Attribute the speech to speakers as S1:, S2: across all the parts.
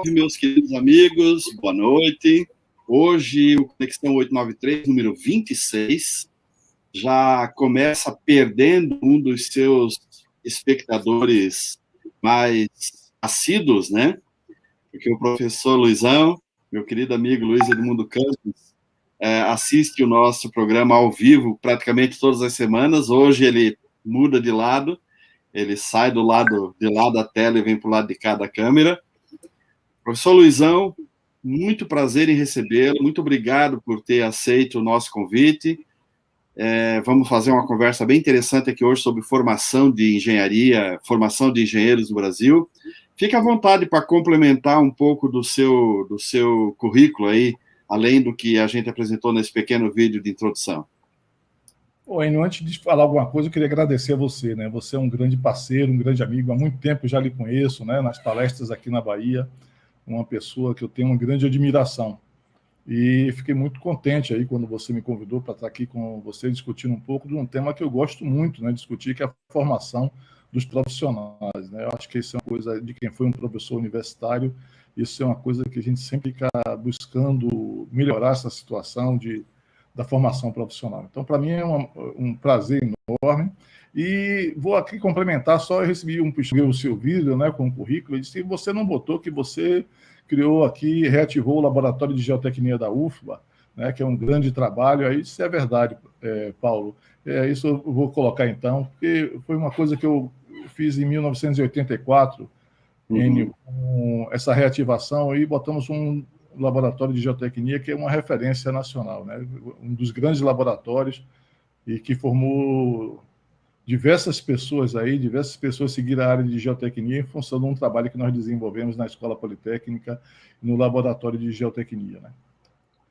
S1: Salve, meus queridos amigos, boa noite. Hoje, o Conexão 893, número 26, já começa perdendo um dos seus espectadores mais assíduos, né? Porque o professor Luizão, meu querido amigo Luiz Edmundo Campos, assiste o nosso programa ao vivo praticamente todas as semanas. Hoje ele muda de lado, ele sai do lado de lá da tela e vem para o lado de cá da câmera. Professor Luizão, muito prazer em recebê-lo, muito obrigado por ter aceito o nosso convite. Vamos fazer uma conversa bem interessante aqui hoje sobre formação de engenharia, formação de engenheiros no Brasil. Fique à vontade para complementar um pouco do seu currículo aí, além do que a gente apresentou nesse pequeno vídeo de introdução.
S2: Enio, antes de falar alguma coisa, eu queria agradecer a você, né? Você é um grande parceiro, um grande amigo, há muito tempo já lhe conheço, né? Nas palestras aqui na Bahia, uma pessoa que eu tenho uma grande admiração. E fiquei muito contente aí quando você me convidou para estar aqui com você discutindo um pouco de um tema que eu gosto muito, né? Discutir, que é a formação dos profissionais, né? Eu acho que isso é uma coisa de quem foi um professor universitário, isso é uma coisa que a gente sempre fica buscando melhorar essa situação da formação profissional. Então, para mim, é um prazer enorme. E vou aqui complementar, eu recebi o seu vídeo, né, com o currículo, e disse que você não botou que você criou aqui, reativou o Laboratório de Geotecnia da UFBA, né, que é um grande trabalho. Aí isso é verdade, Paulo. Isso eu vou colocar então, porque foi uma coisa que eu fiz em 1984, Enio, com essa reativação, e botamos um laboratório de geotecnia que é uma referência nacional, né? Um dos grandes laboratórios e que formou diversas pessoas seguiram a área de geotecnia em função de um trabalho que nós desenvolvemos na Escola Politécnica, no Laboratório de Geotecnia, né?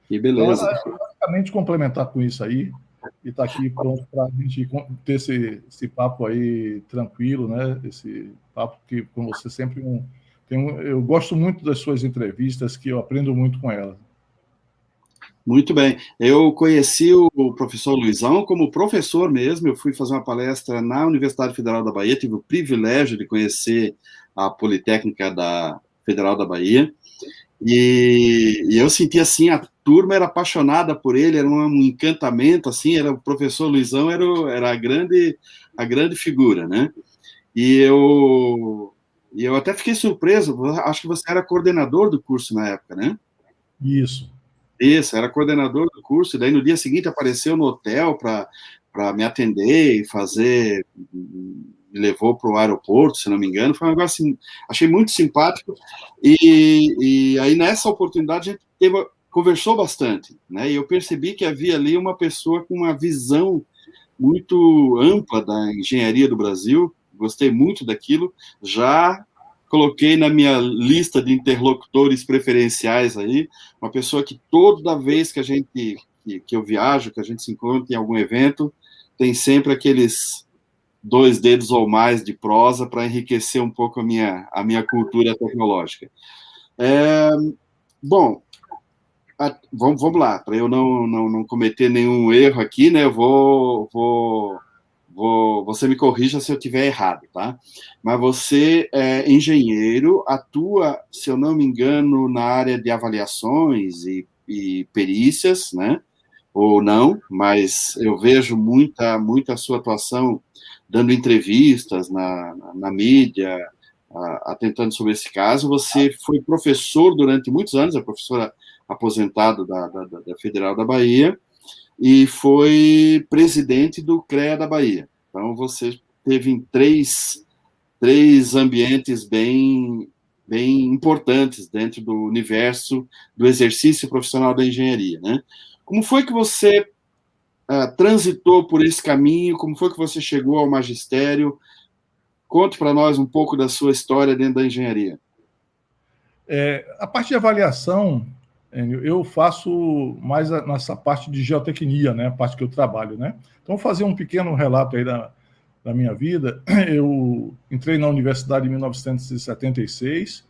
S1: Que beleza.
S2: Então, basicamente, complementar com isso aí, e está aqui pronto para a gente ter esse papo aí tranquilo, né? Esse papo que, com você, sempre eu gosto muito das suas entrevistas, que eu aprendo muito com elas.
S1: Muito bem. Eu conheci o professor Luizão como professor mesmo. Eu fui fazer uma palestra na Universidade Federal da Bahia, tive o privilégio de conhecer a Politécnica Federal da Bahia. E eu senti assim, a turma era apaixonada por ele, era um encantamento, assim, o professor Luizão era a grande figura, né? E eu até fiquei surpreso, acho que você era coordenador do curso na época, né?
S2: Isso,
S1: era coordenador do curso, e daí no dia seguinte apareceu no hotel para me atender e me levou para o aeroporto, se não me engano. Foi um negócio assim, achei muito simpático, e aí nessa oportunidade a gente conversou bastante, né? E eu percebi que havia ali uma pessoa com uma visão muito ampla da engenharia do Brasil. Gostei muito daquilo, já coloquei na minha lista de interlocutores preferenciais aí, uma pessoa que toda vez que eu viajo, que a gente se encontra em algum evento, tem sempre aqueles 2 dedos ou mais de prosa para enriquecer um pouco a minha cultura tecnológica. Bom, vamos lá, para eu não cometer nenhum erro aqui, né? Você me corrija se eu estiver errado, tá? Mas você é engenheiro, atua, se eu não me engano, na área de avaliações e perícias, né? Ou não, mas eu vejo muita sua atuação dando entrevistas na mídia, atentando sobre esse caso. Você foi professor durante muitos anos, é professora aposentado da Federal da Bahia, e foi presidente do CREA da Bahia. Então, você teve em três ambientes bem importantes dentro do universo do exercício profissional da engenharia, né? Como foi que você transitou por esse caminho? Como foi que você chegou ao magistério? Conte para nós um pouco da sua história dentro da engenharia.
S2: A parte de avaliação, eu faço mais nessa parte de geotecnia, né? A parte que eu trabalho, né? Então, vou fazer um pequeno relato aí da minha vida. Eu entrei na universidade em 1976,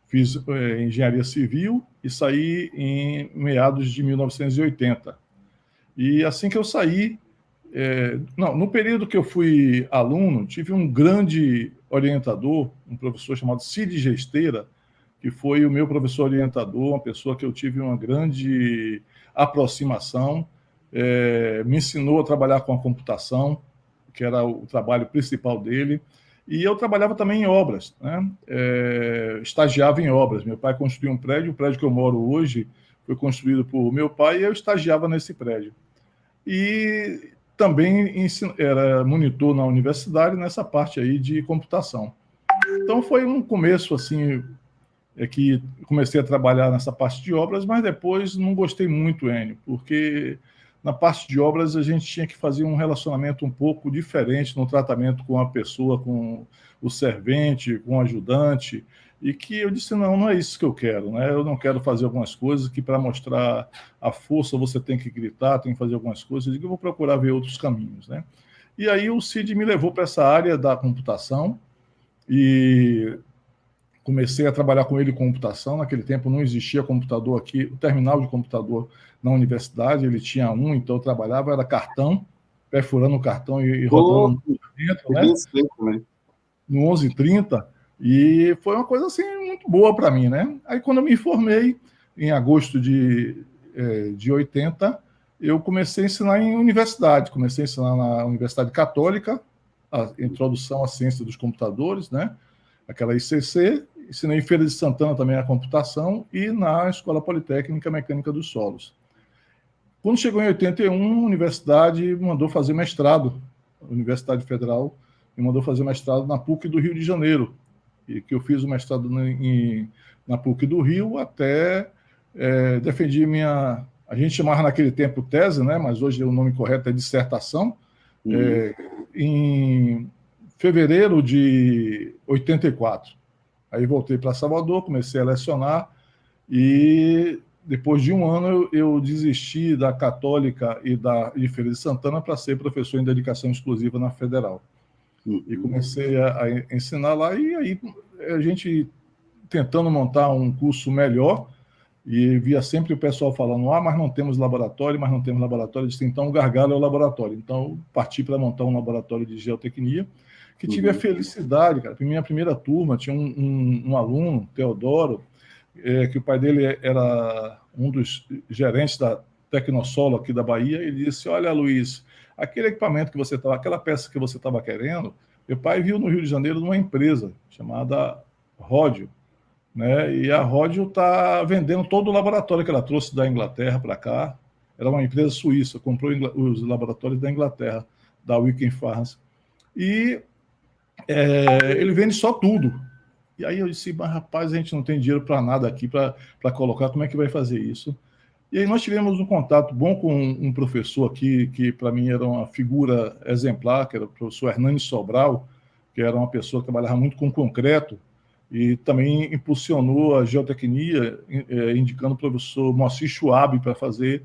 S2: fiz engenharia civil e saí em meados de 1980. E assim que eu saí, no período que eu fui aluno, tive um grande orientador, um professor chamado Cid Gesteira, que foi o meu professor orientador, uma pessoa que eu tive uma grande aproximação, me ensinou a trabalhar com a computação, que era o trabalho principal dele, e eu trabalhava também em obras, né? Estagiava em obras. Meu pai construiu um prédio, o prédio que eu moro hoje foi construído por meu pai e eu estagiava nesse prédio. E também era monitor na universidade nessa parte aí de computação. Então foi um começo assim, que comecei a trabalhar nessa parte de obras, mas depois não gostei muito, Enio, porque na parte de obras a gente tinha que fazer um relacionamento um pouco diferente no tratamento com a pessoa, com o servente, com o ajudante, e que eu disse, não é isso que eu quero, né? Eu não quero fazer algumas coisas que para mostrar a força você tem que gritar, tem que fazer algumas coisas, eu digo, eu vou procurar ver outros caminhos, né? E aí o Cid me levou para essa área da computação e comecei a trabalhar com ele em computação. Naquele tempo não existia computador aqui, o terminal de computador na universidade, ele tinha um, então eu trabalhava, era cartão, perfurando o cartão e rodando dentro, né? No 1130, e foi uma coisa assim muito boa para mim, né? Aí quando eu me formei, em agosto de 80, eu comecei a ensinar em universidade, comecei a ensinar na Universidade Católica, a introdução à ciência dos computadores, né? Aquela ICC, ensinei em Feira de Santana também a computação e na Escola Politécnica Mecânica dos Solos. Quando chegou em 81, a universidade me mandou fazer mestrado, a Universidade Federal me mandou fazer mestrado na PUC do Rio de Janeiro, e que eu fiz o mestrado na PUC do Rio até defendi minha... A gente chamava naquele tempo tese, né? Mas hoje o nome correto é dissertação, em fevereiro de 84. Aí voltei para Salvador, comecei a lecionar e depois de um ano eu desisti da Católica e de Feira de Santana para ser professor em dedicação exclusiva na Federal. E comecei a ensinar lá e aí a gente tentando montar um curso melhor e via sempre o pessoal falando, mas não temos laboratório, Eu disse, então o gargalo é o laboratório. Então parti para montar um laboratório de geotecnia, que tive a felicidade, cara. Minha primeira turma tinha um aluno, Teodoro, que o pai dele era um dos gerentes da Tecnosolo aqui da Bahia. Ele disse, olha, Luiz, aquele equipamento que você estava, aquela peça que você estava querendo, meu pai viu no Rio de Janeiro numa empresa chamada Ródio, né? E a Ródio está vendendo todo o laboratório que ela trouxe da Inglaterra para cá. Era uma empresa suíça, comprou os laboratórios da Inglaterra, da Wickham Farms. E ele vende só tudo. E aí eu disse, mas rapaz, a gente não tem dinheiro para nada aqui para colocar, como é que vai fazer isso? E aí nós tivemos um contato bom com um professor aqui, que para mim era uma figura exemplar, que era o professor Hernani Sobral, que era uma pessoa que trabalhava muito com concreto, e também impulsionou a geotecnia, indicando o professor Moacir Schwab para fazer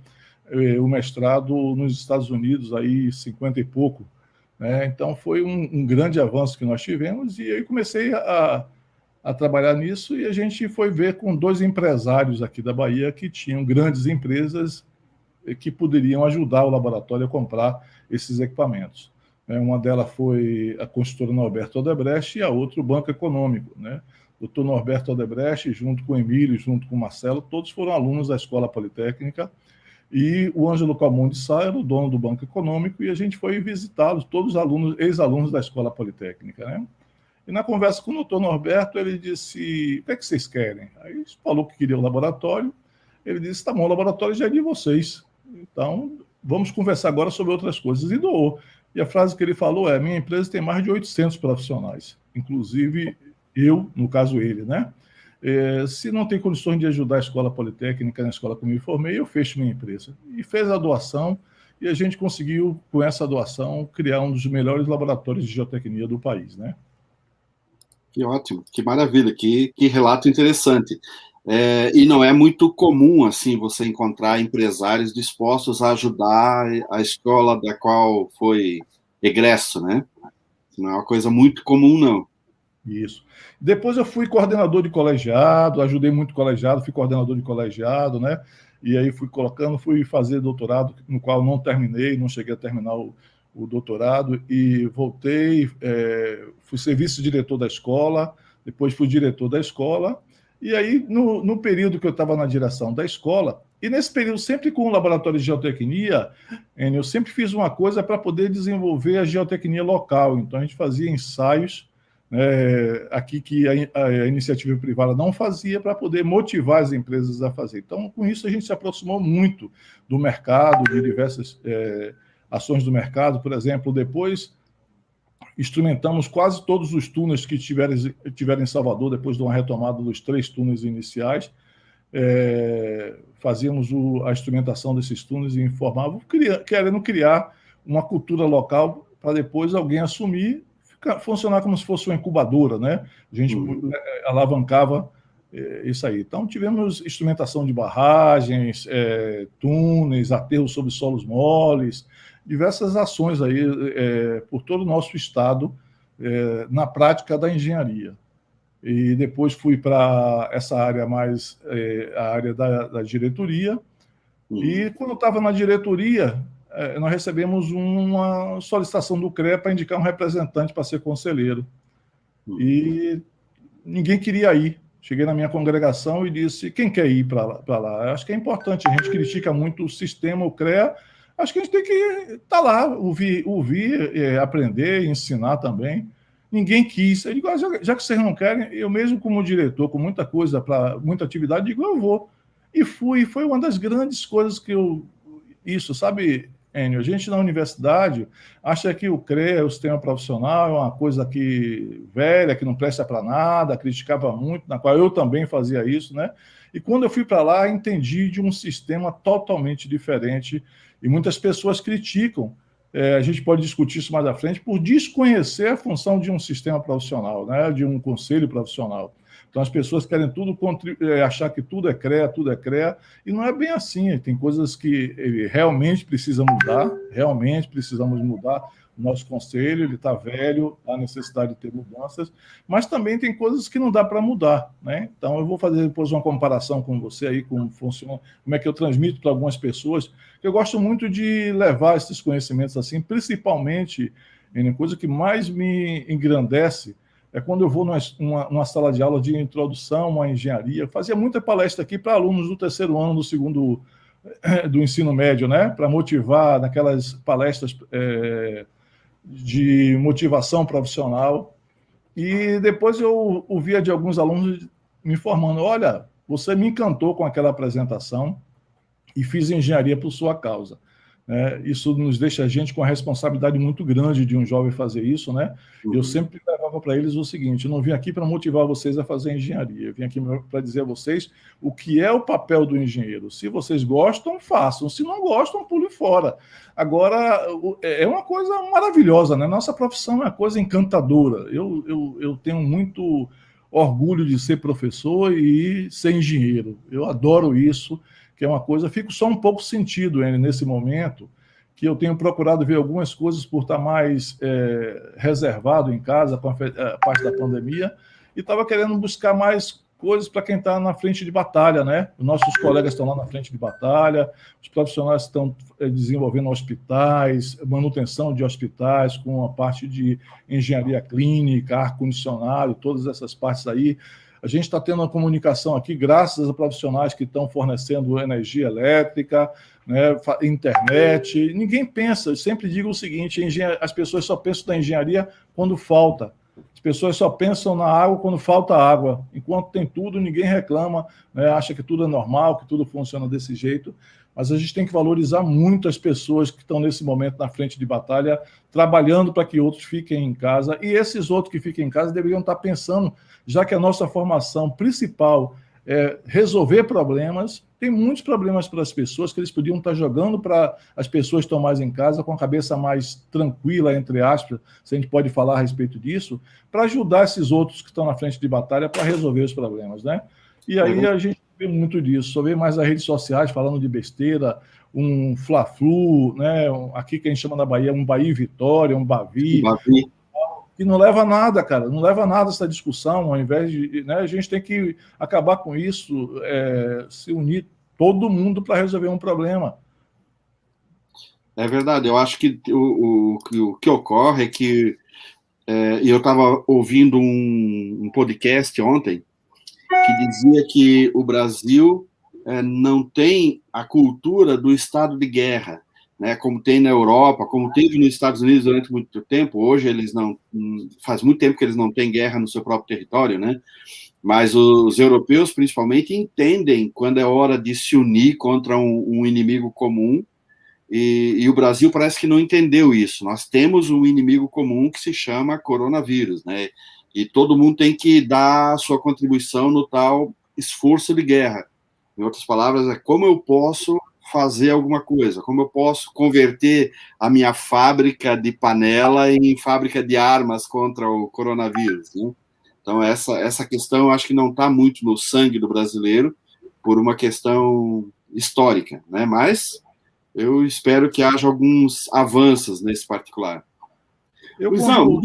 S2: o mestrado nos Estados Unidos, aí 50 e pouco. Né? Então foi um grande avanço que nós tivemos, e aí comecei a trabalhar nisso, e a gente foi ver com dois empresários aqui da Bahia que tinham grandes empresas que poderiam ajudar o laboratório a comprar esses equipamentos. Uma delas foi a construtora Norberto Odebrecht e a outra o Banco Econômico. Né? O doutor Norberto Odebrecht, junto com o Emílio, junto com o Marcelo, todos foram alunos da Escola Politécnica, e o Ângelo Calmon de Sá era o dono do Banco Econômico, e a gente foi visitá-los, todos alunos, ex-alunos da Escola Politécnica. Né? E na conversa com o doutor Norberto, ele disse, o que é que vocês querem? Aí ele falou que queria o laboratório, ele disse, tá bom, o laboratório já é de vocês, então vamos conversar agora sobre outras coisas, e doou. E a frase que ele falou é, minha empresa tem mais de 800 profissionais, inclusive eu, no caso ele, né? Se não tem condições de ajudar a Escola Politécnica, na escola que eu me formei, eu fecho minha empresa. E fez a doação, e a gente conseguiu, com essa doação, criar um dos melhores laboratórios de geotecnia do país, né?
S1: Que ótimo, que maravilha, que relato interessante. E não é muito comum, assim, você encontrar empresários dispostos a ajudar a escola da qual foi egresso, né? Não é uma coisa muito comum, não.
S2: Isso. Depois eu fui coordenador de colegiado, ajudei muito colegiado, fui coordenador de colegiado, né? E aí fui fazer doutorado, no qual não terminei, não cheguei a terminar o doutorado, e voltei, fui ser vice-diretor da escola, depois fui diretor da escola, E aí, no período que eu estava na direção da escola, e nesse período, sempre com o laboratório de geotecnia, eu sempre fiz uma coisa para poder desenvolver a geotecnia local. Então, a gente fazia ensaios aqui que a iniciativa privada não fazia para poder motivar as empresas a fazer. Então, com isso, a gente se aproximou muito do mercado, de diversas ações do mercado. Por exemplo, depois instrumentamos quase todos os túneis que tiveram em Salvador, depois de uma retomada dos 3 túneis iniciais. Fazíamos a instrumentação desses túneis e informavam, querendo criar uma cultura local para depois alguém assumir, funcionar como se fosse uma incubadora, né? A gente alavancava isso aí. Então, tivemos instrumentação de barragens, túneis, aterros sobre solos moles, diversas ações aí por todo o nosso estado na prática da engenharia. E depois fui para essa área mais, a área da diretoria. E quando eu estava na diretoria, nós recebemos uma solicitação do CREA para indicar um representante para ser conselheiro. E ninguém queria ir. Cheguei na minha congregação e disse, quem quer ir para lá? Acho que é importante, a gente critica muito o sistema, o CREA, acho que a gente tem que estar lá, ouvir aprender, ensinar também. Ninguém quis. Eu digo, já que vocês não querem, eu mesmo como diretor, com muita coisa, muita atividade, digo, eu vou. E fui. Foi uma das grandes coisas que isso, sabe, Enio? A gente na universidade acha que o CREA, o sistema profissional, é uma coisa velha, que não presta para nada, criticava muito, na qual eu também fazia isso, né? E quando eu fui para lá, entendi de um sistema totalmente diferente, e muitas pessoas criticam. A gente pode discutir isso mais à frente, por desconhecer a função de um sistema profissional, né, de um conselho profissional. Então, as pessoas querem achar que tudo é CREA, e não é bem assim. Tem coisas que realmente precisamos mudar. O nosso conselho ele está velho, há necessidade de ter mudanças, mas também tem coisas que não dá para mudar, né? Então, eu vou fazer depois uma comparação com você aí, como funciona, como é que eu transmito para algumas pessoas. Eu gosto muito de levar esses conhecimentos assim, principalmente, em coisa que mais me engrandece é quando eu vou numa sala de aula de introdução à engenharia. Eu fazia muita palestra aqui para alunos do 3º ano, do ensino médio, né? Para motivar, naquelas palestras de motivação profissional. E depois eu ouvia de alguns alunos me informando, olha, você me encantou com aquela apresentação e fiz engenharia por sua causa. Isso nos deixa a gente com a responsabilidade muito grande de um jovem fazer isso, né? Eu sempre levava para eles o seguinte, eu não vim aqui para motivar vocês a fazer engenharia, eu vim aqui para dizer a vocês o que é o papel do engenheiro. Se vocês gostam, façam. Se não gostam, pule fora. Agora, é uma coisa maravilhosa, né? Nossa profissão é uma coisa encantadora. Eu tenho muito orgulho de ser professor e ser engenheiro. Eu adoro isso, que é uma coisa, fico só um pouco sentido nesse momento, que eu tenho procurado ver algumas coisas por estar mais reservado em casa, com a parte da pandemia, e estava querendo buscar mais coisas para quem está na frente de batalha, né? Os nossos colegas estão lá na frente de batalha, os profissionais estão desenvolvendo hospitais, manutenção de hospitais, com a parte de engenharia clínica, ar-condicionado, todas essas partes aí. A gente está tendo uma comunicação aqui, graças a profissionais que estão fornecendo energia elétrica, né, internet. Ninguém pensa, eu sempre digo o seguinte, as pessoas só pensam na engenharia quando falta. As pessoas só pensam na água quando falta água. Enquanto tem tudo, ninguém reclama, né, acha que tudo é normal, que tudo funciona desse jeito. Mas a gente tem que valorizar muito as pessoas que estão nesse momento na frente de batalha, trabalhando para que outros fiquem em casa. E esses outros que fiquem em casa deveriam estar pensando, já que a nossa formação principal é resolver problemas, tem muitos problemas para as pessoas que eles podiam estar jogando para as pessoas que estão mais em casa, com a cabeça mais tranquila, entre aspas, se a gente pode falar a respeito disso, para ajudar esses outros que estão na frente de batalha para resolver os problemas, né? E aí a gente vê muito disso, só vê mais nas redes sociais falando de besteira, um Fla-Flu, né? Aqui que a gente chama na Bahia um Bahia e Vitória, um Bavi, que não leva a nada, cara, não leva a nada essa discussão, ao invés de, né, a gente tem que acabar com isso, se unir todo mundo para resolver um problema.
S1: É verdade, eu acho que o que ocorre é que eu estava ouvindo um podcast ontem, que dizia que o Brasil não tem a cultura do estado de guerra, né, como tem na Europa, como teve nos Estados Unidos durante muito tempo. Hoje eles não, faz muito tempo que eles não têm guerra no seu próprio território, né? Mas os europeus, principalmente, entendem quando é hora de se unir contra um inimigo comum, e o Brasil parece que não entendeu isso. Nós temos um inimigo comum que se chama coronavírus, né? E todo mundo tem que dar a sua contribuição no tal esforço de guerra. Em outras palavras, é como eu posso fazer alguma coisa, como eu posso converter a minha fábrica de panela em fábrica de armas contra o coronavírus, né? Então, essa questão eu acho que não está muito no sangue do brasileiro, por uma questão histórica, né? Mas eu espero que haja alguns avanços nesse particular. Luizão,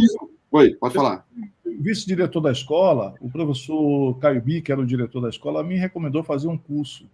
S1: oi, pode falar.
S2: Vice-diretor da escola, o professor Caio Bi, que era o diretor da escola, me recomendou fazer um curso.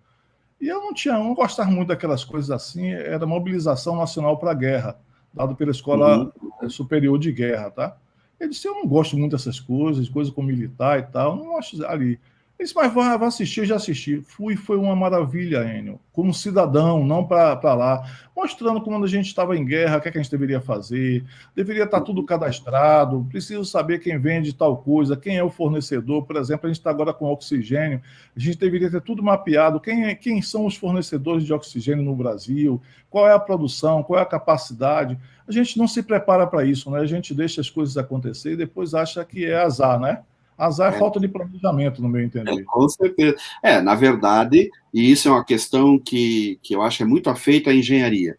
S2: E eu não gostava muito daquelas coisas assim, era mobilização nacional para a guerra, dado pela Escola Superior de Guerra, tá? Ele disse, eu não gosto muito dessas coisas com militar e tal, não acho ali. Ele disse, mas vai assistir, eu já assisti. Fui, foi uma maravilha, Enio, como cidadão, não para lá, mostrando como a gente estava em guerra, o que, é que a gente deveria fazer, deveria estar tudo cadastrado, preciso saber quem vende tal coisa, quem é o fornecedor, por exemplo, a gente está agora com oxigênio, a gente deveria ter tudo mapeado, quem são os fornecedores de oxigênio no Brasil, qual é a produção, qual é a capacidade. A gente não se prepara para isso, né? A gente deixa as coisas acontecer e depois acha que é azar, né? Azar é falta de planejamento, no meu entender.
S1: Com certeza. Na verdade, e isso é uma questão que eu acho que é muito afeita à engenharia.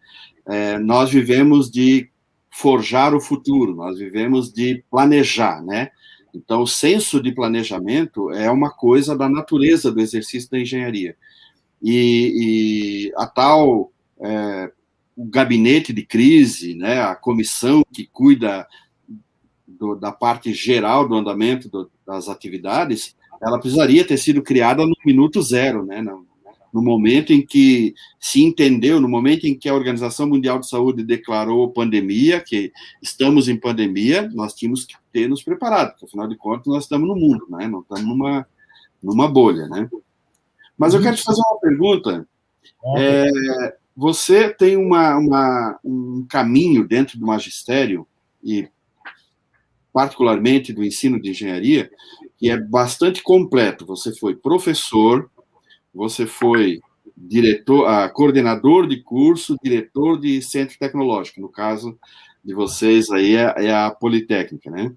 S1: Nós vivemos de forjar o futuro, nós vivemos de planejar, né? Então, o senso de planejamento é uma coisa da natureza do exercício da engenharia. E a tal o gabinete de crise, né, a comissão que cuida da parte geral do andamento das atividades, ela precisaria ter sido criada no minuto zero, né, no momento em que se entendeu, no momento em que a Organização Mundial de Saúde declarou pandemia, que estamos em pandemia, nós tínhamos que ter nos preparado, porque, afinal de contas, nós estamos no mundo, né, não estamos numa bolha, né. Mas eu quero te fazer uma pergunta. Você tem um caminho dentro do magistério, e particularmente do ensino de engenharia, que é bastante completo. Você foi professor, você foi coordenador de curso, diretor de centro tecnológico. No caso de vocês, aí é a Politécnica, né?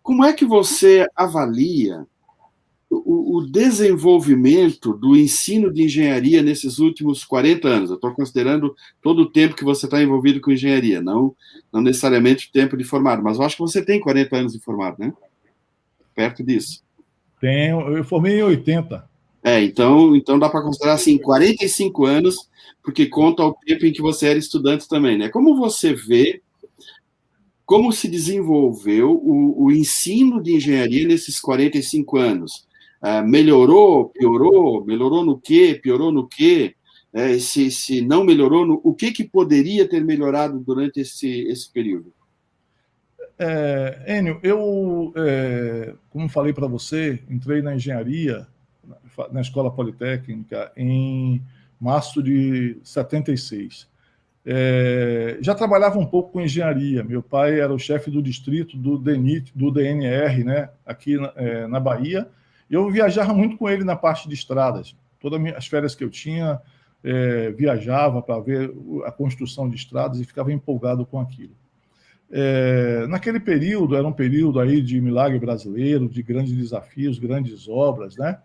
S1: Como é que você avalia o desenvolvimento do ensino de engenharia nesses últimos 40 anos? Eu estou considerando todo o tempo que você está envolvido com engenharia, não necessariamente o tempo de formado, mas eu acho que você tem 40 anos de formado, né? Perto disso.
S2: Tenho, eu formei em 80.
S1: Então dá para considerar assim, 45 anos, porque conta o tempo em que você era estudante também, né? Como você vê como se desenvolveu o ensino de engenharia nesses 45 anos? Melhorou, piorou? Melhorou no quê? Piorou no quê? Se não melhorou, o que poderia ter melhorado durante esse período?
S2: Enio, como falei para você, entrei na engenharia, na Escola Politécnica, em março de 76. Já trabalhava um pouco com engenharia. Meu pai era o chefe do distrito do DNR, né, aqui na Bahia. Eu viajava muito com ele na parte de estradas. Todas as férias que eu tinha, viajava para ver a construção de estradas e ficava empolgado com aquilo. Naquele período, era um período aí de milagre brasileiro, de grandes desafios, grandes obras, né?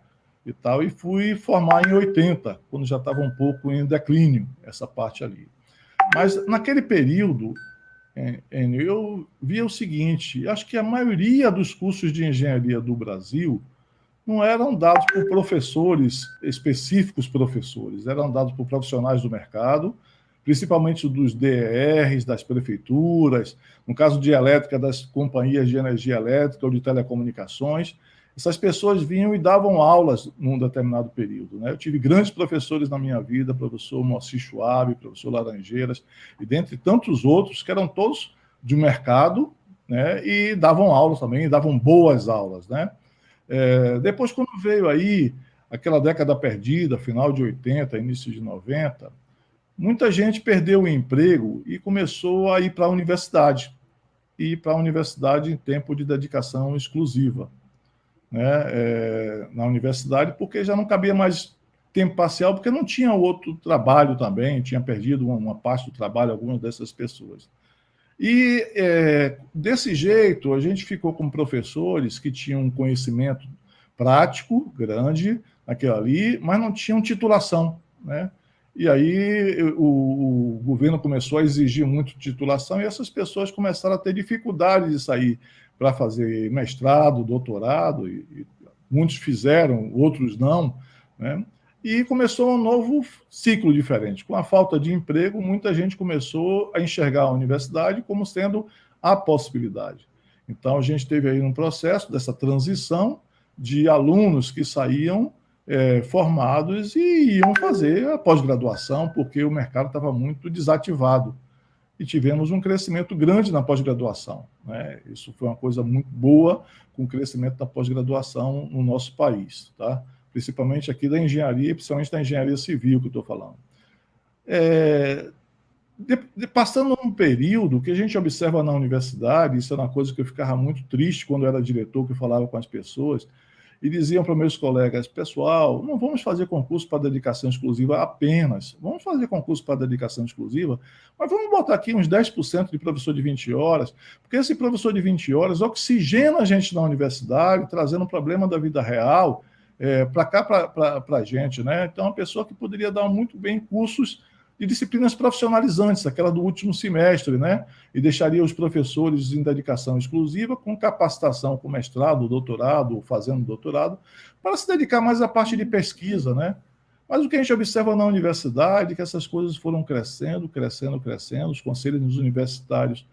S2: E fui formar em 80, quando já estava um pouco em declínio, essa parte ali. Mas naquele período, eu via o seguinte, acho que a maioria dos cursos de engenharia do Brasil não eram dados por professores, específicos professores, eram dados por profissionais do mercado, principalmente dos DERs, das prefeituras, no caso de elétrica, das companhias de energia elétrica ou de telecomunicações. Essas pessoas vinham e davam aulas num determinado período, né? Eu tive grandes professores na minha vida, professor Moacir Schwab, professor Laranjeiras, e dentre tantos outros, que eram todos de mercado, né? E davam aulas também, e davam boas aulas, né? Depois, quando veio aí aquela década perdida, final de 80, início de 90, muita gente perdeu o emprego e começou a ir para a universidade. E para a universidade em tempo de dedicação exclusiva, né? Na universidade, porque já não cabia mais tempo parcial, porque não tinha outro trabalho também, tinha perdido uma parte do trabalho, algumas dessas pessoas. E desse jeito, a gente ficou com professores que tinham um conhecimento prático, grande, naquilo ali, mas não tinham titulação, né? E aí o governo começou a exigir muito titulação e essas pessoas começaram a ter dificuldade de sair para fazer mestrado, doutorado, e muitos fizeram, outros não, né? E começou um novo ciclo diferente. Com a falta de emprego, muita gente começou a enxergar a universidade como sendo a possibilidade. Então, a gente teve aí um processo dessa transição de alunos que saíam formados e iam fazer a pós-graduação, porque o mercado estava muito desativado. E tivemos um crescimento grande na pós-graduação, né? Isso foi uma coisa muito boa com o crescimento da pós-graduação no nosso país, tá? Principalmente aqui da engenharia, principalmente da engenharia civil que eu estou falando. Passando um período que a gente observa na universidade, isso é uma coisa que eu ficava muito triste quando eu era diretor, que eu falava com as pessoas, e diziam para meus colegas, pessoal, não vamos fazer concurso para dedicação exclusiva apenas, vamos fazer concurso para dedicação exclusiva, mas vamos botar aqui uns 10% de professor de 20 horas, porque esse professor de 20 horas oxigena a gente na universidade, trazendo um problema da vida real para cá, para a gente, né? Então, uma pessoa que poderia dar muito bem cursos de disciplinas profissionalizantes, aquela do último semestre, né? E deixaria os professores em dedicação exclusiva, com capacitação com mestrado, doutorado, fazendo doutorado, para se dedicar mais à parte de pesquisa, né? Mas o que a gente observa na universidade é que essas coisas foram crescendo, crescendo, crescendo, os conselhos universitários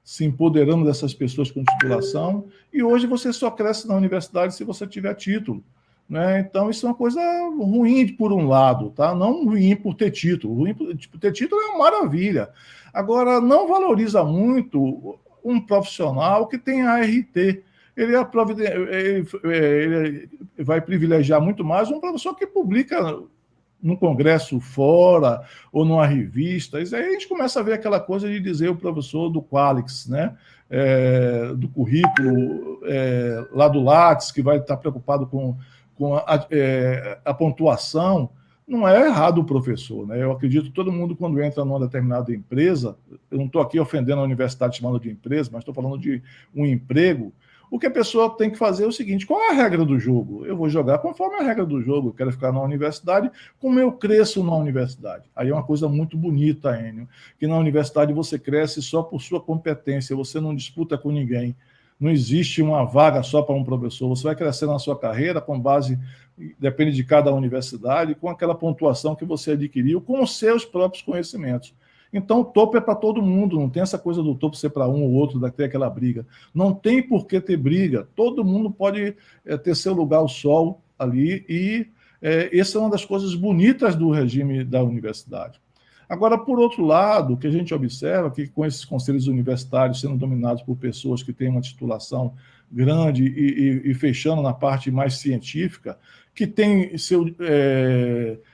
S2: se empoderando dessas pessoas com titulação, e hoje você só cresce na universidade se você tiver título. Né? Então, isso é uma coisa ruim por um lado, tá? Não ruim por ter título. Ruim por ter título é uma maravilha. Agora, não valoriza muito um profissional que tem ART. Ele vai privilegiar muito mais um professor que publica num congresso fora ou numa revista. Isso aí a gente começa a ver aquela coisa de dizer o professor do Qualix, né? Do currículo lá do Lattes, que vai estar preocupado com a pontuação. Não é errado o professor, né? Eu acredito que todo mundo, quando entra numa determinada empresa, eu não estou aqui ofendendo a universidade chamando de empresa, mas estou falando de um emprego, o que a pessoa tem que fazer é o seguinte: qual é a regra do jogo? Eu vou jogar conforme a regra do jogo, eu quero ficar na universidade, como eu cresço na universidade. Aí é uma coisa muito bonita, Enio, que na universidade você cresce só por sua competência, você não disputa com ninguém. Não existe uma vaga só para um professor. Você vai crescer na sua carreira com base, depende de cada universidade, com aquela pontuação que você adquiriu, com os seus próprios conhecimentos. Então, o topo é para todo mundo, não tem essa coisa do topo ser para um ou outro, ter aquela briga. Não tem por que ter briga. Todo mundo pode ter seu lugar ao sol ali, e essa é uma das coisas bonitas do regime da universidade. Agora, por outro lado, o que a gente observa é que com esses conselhos universitários sendo dominados por pessoas que têm uma titulação grande e fechando na parte mais científica, que tem seu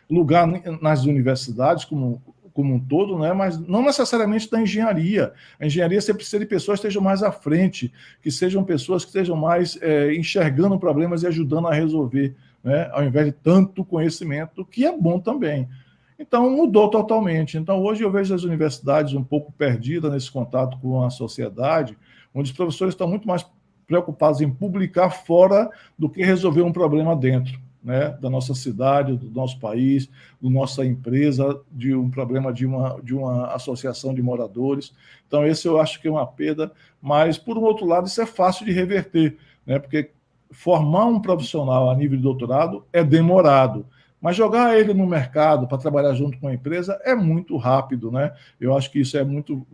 S2: lugar nas universidades como um todo, né? Mas não necessariamente da engenharia. A engenharia sempre precisa de pessoas que estejam mais à frente, que sejam pessoas que estejam mais enxergando problemas e ajudando a resolver, né? Ao invés de tanto conhecimento, que é bom também. Então, mudou totalmente. Então, hoje eu vejo as universidades um pouco perdidas nesse contato com a sociedade, onde os professores estão muito mais preocupados em publicar fora do que resolver um problema dentro, né, da nossa cidade, do nosso país, da nossa empresa, de um problema de uma associação de moradores. Então, esse eu acho que é uma perda, mas, por um outro lado, isso é fácil de reverter, né, porque formar um profissional a nível de doutorado é demorado. Mas jogar ele no mercado para trabalhar junto com a empresa é muito rápido, né? Eu acho que isso é muito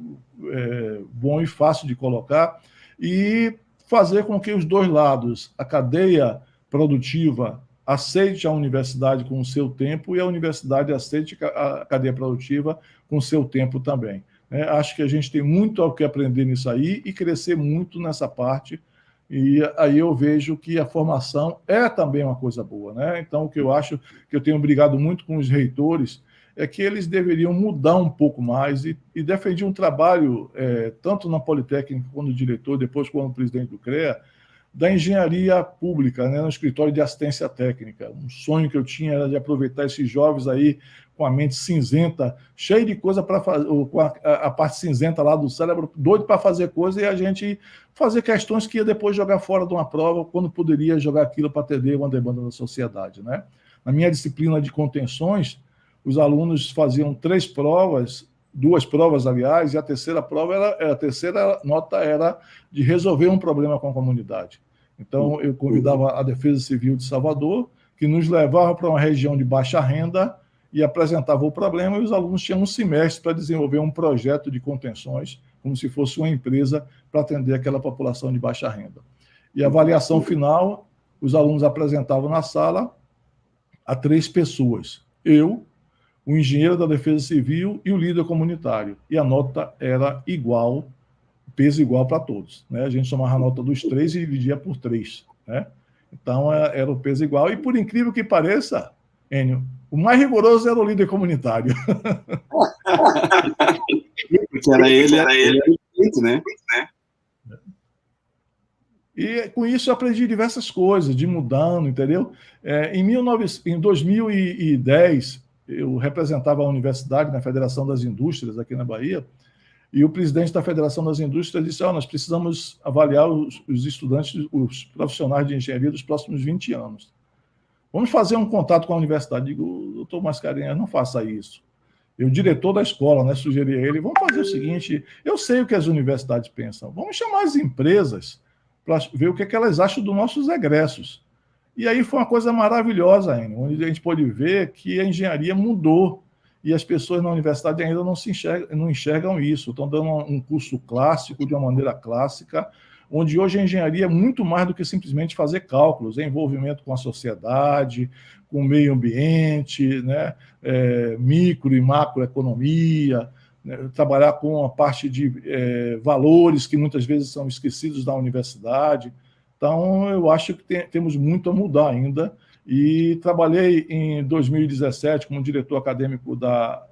S2: bom e fácil de colocar, e fazer com que os dois lados, a cadeia produtiva, aceite a universidade com o seu tempo e a universidade aceite a cadeia produtiva com o seu tempo também. Acho que a gente tem muito ao que aprender nisso aí e crescer muito nessa parte E aí eu vejo que a formação é também uma coisa boa, né? Então, o que eu acho que eu tenho brigado muito com os reitores é que eles deveriam mudar um pouco mais e defendi um trabalho, tanto na Politécnica quando diretor, depois como presidente do CREA, da engenharia pública, né, no escritório de assistência técnica. Um sonho que eu tinha era de aproveitar esses jovens aí com a mente cinzenta, cheio de coisa para fazer, com a parte cinzenta lá do cérebro, doido para fazer coisa, e a gente fazer questões que ia depois jogar fora de uma prova, quando poderia jogar aquilo para atender uma demanda da sociedade, né? Na minha disciplina de contenções, os alunos faziam 3 provas, 2 provas, aliás, e a terceira nota era de resolver um problema com a comunidade. Então, eu convidava a Defesa Civil de Salvador, que nos levava para uma região de baixa renda e apresentava o problema, e os alunos tinham um semestre para desenvolver um projeto de contenções, como se fosse uma empresa para atender aquela população de baixa renda. E a avaliação final, os alunos apresentavam na sala a 3 pessoas. Eu, o engenheiro da Defesa Civil e o líder comunitário. E a nota era igual, peso igual para todos, né? A gente somava a nota dos 3 e dividia por 3, né? Então, era o peso igual. E, por incrível que pareça, Enio, o mais rigoroso era o líder comunitário.
S1: Porque era ele, né?
S2: E com isso eu aprendi diversas coisas, de mudando, entendeu? Em 2010, eu representava a universidade na Federação das Indústrias, aqui na Bahia, e o presidente da Federação das Indústrias disse: nós precisamos avaliar os estudantes, os profissionais de engenharia dos próximos 20 anos. Vamos fazer um contato com a universidade. Digo, doutor Mascarenhas, não faça isso. Eu, diretor da escola, né, sugeri a ele: vamos fazer o seguinte, eu sei o que as universidades pensam, vamos chamar as empresas para ver o que elas acham dos nossos egressos. E aí foi uma coisa maravilhosa, onde a gente pôde ver que a engenharia mudou e as pessoas na universidade ainda não enxergam isso. Estão dando um curso clássico, de uma maneira clássica, onde hoje a engenharia é muito mais do que simplesmente fazer cálculos, é envolvimento com a sociedade, com o meio ambiente, né, micro e macroeconomia, né, trabalhar com a parte de valores que muitas vezes são esquecidos da universidade. Então, eu acho que temos muito a mudar ainda. E trabalhei em 2017 como diretor acadêmico da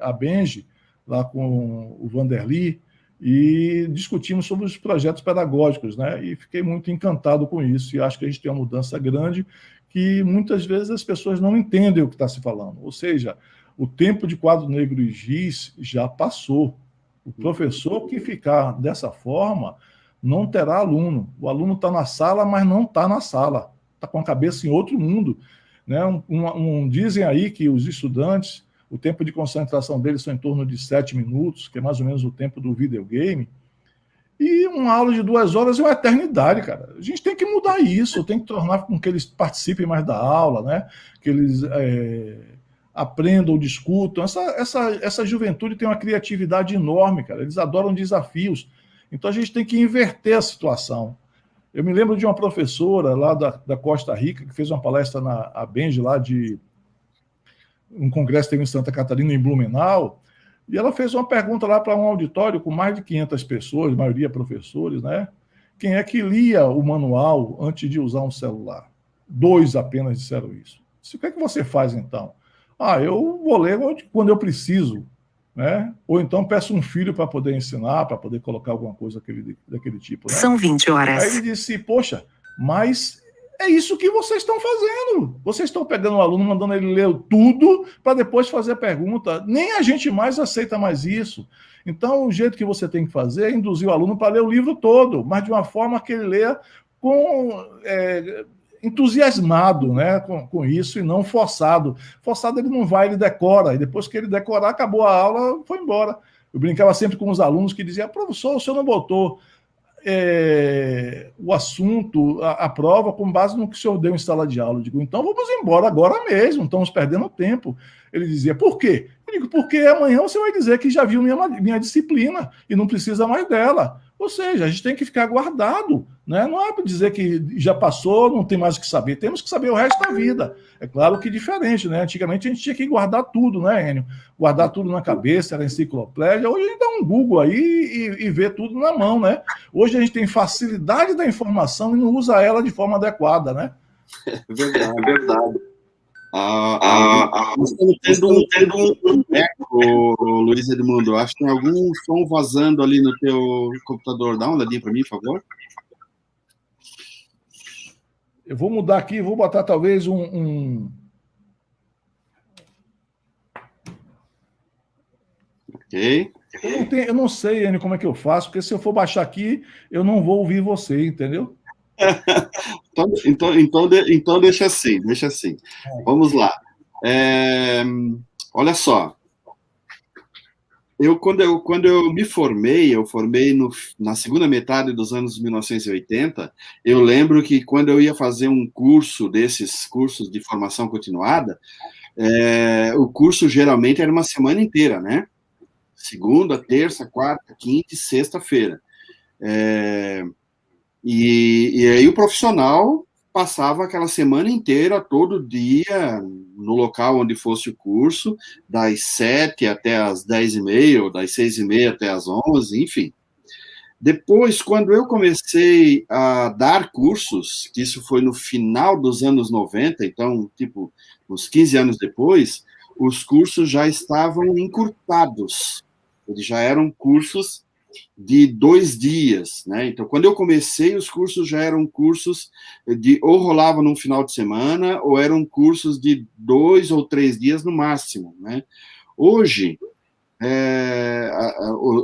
S2: ABENGE, lá com o Vanderly, e discutimos sobre os projetos pedagógicos, né? E fiquei muito encantado com isso, e acho que a gente tem uma mudança grande que muitas vezes as pessoas não entendem o que está se falando. Ou seja, o tempo de quadro negro e giz já passou. O professor que ficar dessa forma não terá aluno. O aluno está na sala, mas não está na sala. Está com a cabeça em outro mundo, né? Dizem aí que os estudantes, o tempo de concentração deles são em torno de 7 minutos, que é mais ou menos o tempo do videogame, e uma aula de 2 horas é uma eternidade, cara. A gente tem que mudar isso, tem que tornar com que eles participem mais da aula, né? Que eles aprendam, discutam. Essa juventude tem uma criatividade enorme, cara. Eles adoram desafios. Então a gente tem que inverter a situação. Eu me lembro de uma professora lá da Costa Rica, que fez uma palestra na ABENGE, lá de um congresso que teve em Santa Catarina, em Blumenau, e ela fez uma pergunta lá para um auditório com mais de 500 pessoas, maioria professores, né? Quem é que lia o manual antes de usar um celular? 2 apenas disseram isso. O que é que você faz, então? Eu vou ler quando eu preciso, né? Ou então peço um filho para poder ensinar, para poder colocar alguma coisa daquele tipo, né?
S3: São 20 horas.
S2: Aí ele disse: poxa, mas é isso que vocês estão fazendo. Vocês estão pegando o aluno, mandando ele ler tudo para depois fazer pergunta. Nem a gente mais aceita mais isso. Então, o jeito que você tem que fazer é induzir o aluno para ler o livro todo, mas de uma forma que ele leia entusiasmado, né, com isso, e não forçado. Forçado ele não vai, ele decora. E depois que ele decorar, acabou a aula, foi embora. Eu brincava sempre com os alunos que diziam: professor, o senhor não botou o assunto, a prova, com base no que o senhor deu em sala de aula. Eu digo: então vamos embora agora mesmo, estamos perdendo tempo. Ele dizia: por quê? Eu digo: porque amanhã você vai dizer que já viu minha disciplina e não precisa mais dela. Ou seja, a gente tem que ficar guardado, né? Não é para dizer que já passou, não tem mais o que saber. Temos que saber o resto da vida. É claro que diferente, né? Antigamente a gente tinha que guardar tudo, né, Enio? Guardar tudo na cabeça, era enciclopédia. Hoje a gente dá um Google aí e vê tudo na mão, né? Hoje a gente tem facilidade da informação e não usa ela de forma adequada, né?
S1: É verdade, é verdade. Nós estamos tendo um eco, Luiz Edmundo. Acho que tem algum som vazando ali no teu computador. Dá uma olhadinha para mim, por favor.
S2: Eu vou mudar aqui, vou botar talvez
S1: Ok.
S2: Eu não sei, Enio, como é que eu faço, porque se eu for baixar aqui, eu não vou ouvir você, entendeu?
S1: Então deixa assim, deixa assim. Vamos lá. Olha só. Quando eu me formei, na segunda metade dos anos 1980, eu lembro que quando eu ia fazer um curso desses cursos de formação continuada, o curso geralmente era uma semana inteira, né? Segunda, terça, quarta, quinta e sexta-feira. E aí o profissional passava aquela semana inteira, todo dia, no local onde fosse o curso, das 7 até as 10h30, ou das 6h30 até as 11, enfim. Depois, quando eu comecei a dar cursos, que isso foi no final dos anos 90, então, tipo, uns 15 anos depois, os cursos já estavam encurtados. Eles já eram cursos de 2 dias, né? Então, quando eu comecei, os cursos já eram cursos de ou rolava num final de semana, ou eram cursos de 2 ou 3 dias no máximo, né? Hoje,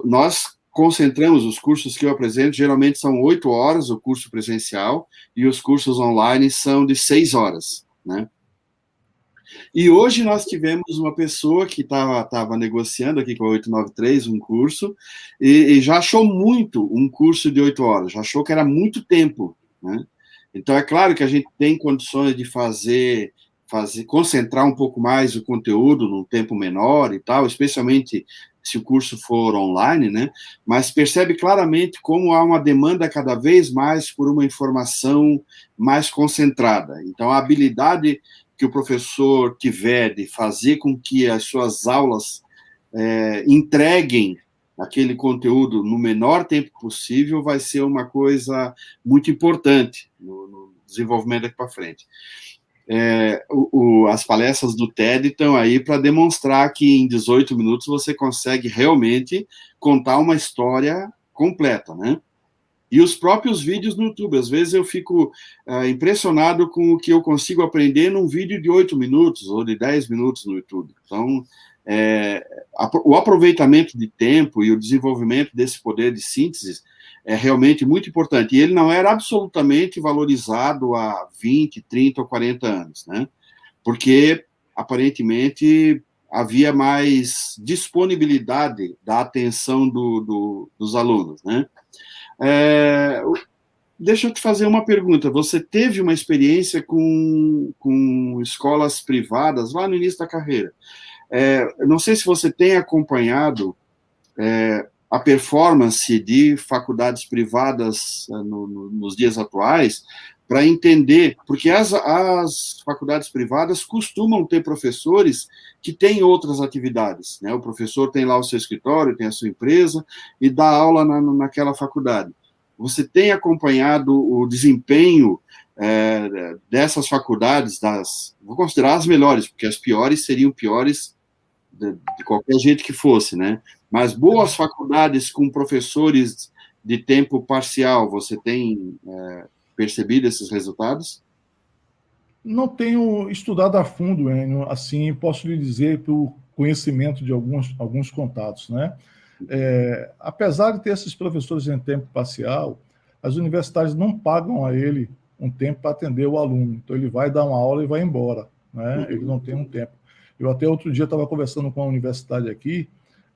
S1: nós concentramos os cursos que eu apresento, geralmente são 8 horas o curso presencial, e os cursos online são de 6 horas, né? E hoje nós tivemos uma pessoa que estava negociando aqui com a 893 um curso e já achou muito um curso de 8 horas, já achou que era muito tempo, né? Então, é claro que a gente tem condições de concentrar um pouco mais o conteúdo num tempo menor e tal, especialmente se o curso for online, né? Mas percebe claramente como há uma demanda cada vez mais por uma informação mais concentrada. Então, a habilidade que o professor tiver de fazer com que as suas aulas entreguem aquele conteúdo no menor tempo possível vai ser uma coisa muito importante no desenvolvimento daqui para frente. As palestras do TED estão aí para demonstrar que em 18 minutos você consegue realmente contar uma história completa, né? E os próprios vídeos no YouTube. Às vezes eu fico impressionado com o que eu consigo aprender num vídeo de 8 minutos ou de 10 minutos no YouTube. Então, o aproveitamento de tempo e o desenvolvimento desse poder de síntese é realmente muito importante. E ele não era absolutamente valorizado há 20, 30 ou 40 anos, né? Porque, aparentemente, havia mais disponibilidade da atenção dos alunos, né? Deixa eu te fazer uma pergunta. Você teve uma experiência com escolas privadas lá no início da carreira. Não sei se você tem acompanhado a performance de faculdades privadas nos dias atuais, para entender, porque as faculdades privadas costumam ter professores que têm outras atividades, né? O professor tem lá o seu escritório, tem a sua empresa e dá aula naquela faculdade. Você tem acompanhado o desempenho dessas faculdades, vou considerar as melhores, porque as piores seriam piores de qualquer jeito que fosse, né? Mas boas faculdades com professores de tempo parcial, você tem percebido esses resultados?
S2: Não tenho estudado a fundo, Enio, assim, posso lhe dizer por conhecimento de alguns contatos, né? Apesar de ter esses professores em tempo parcial, as universidades não pagam a ele um tempo para atender o aluno. Então, ele vai dar uma aula e vai embora, né? Ele não tem um tempo. Eu até outro dia estava conversando com a universidade aqui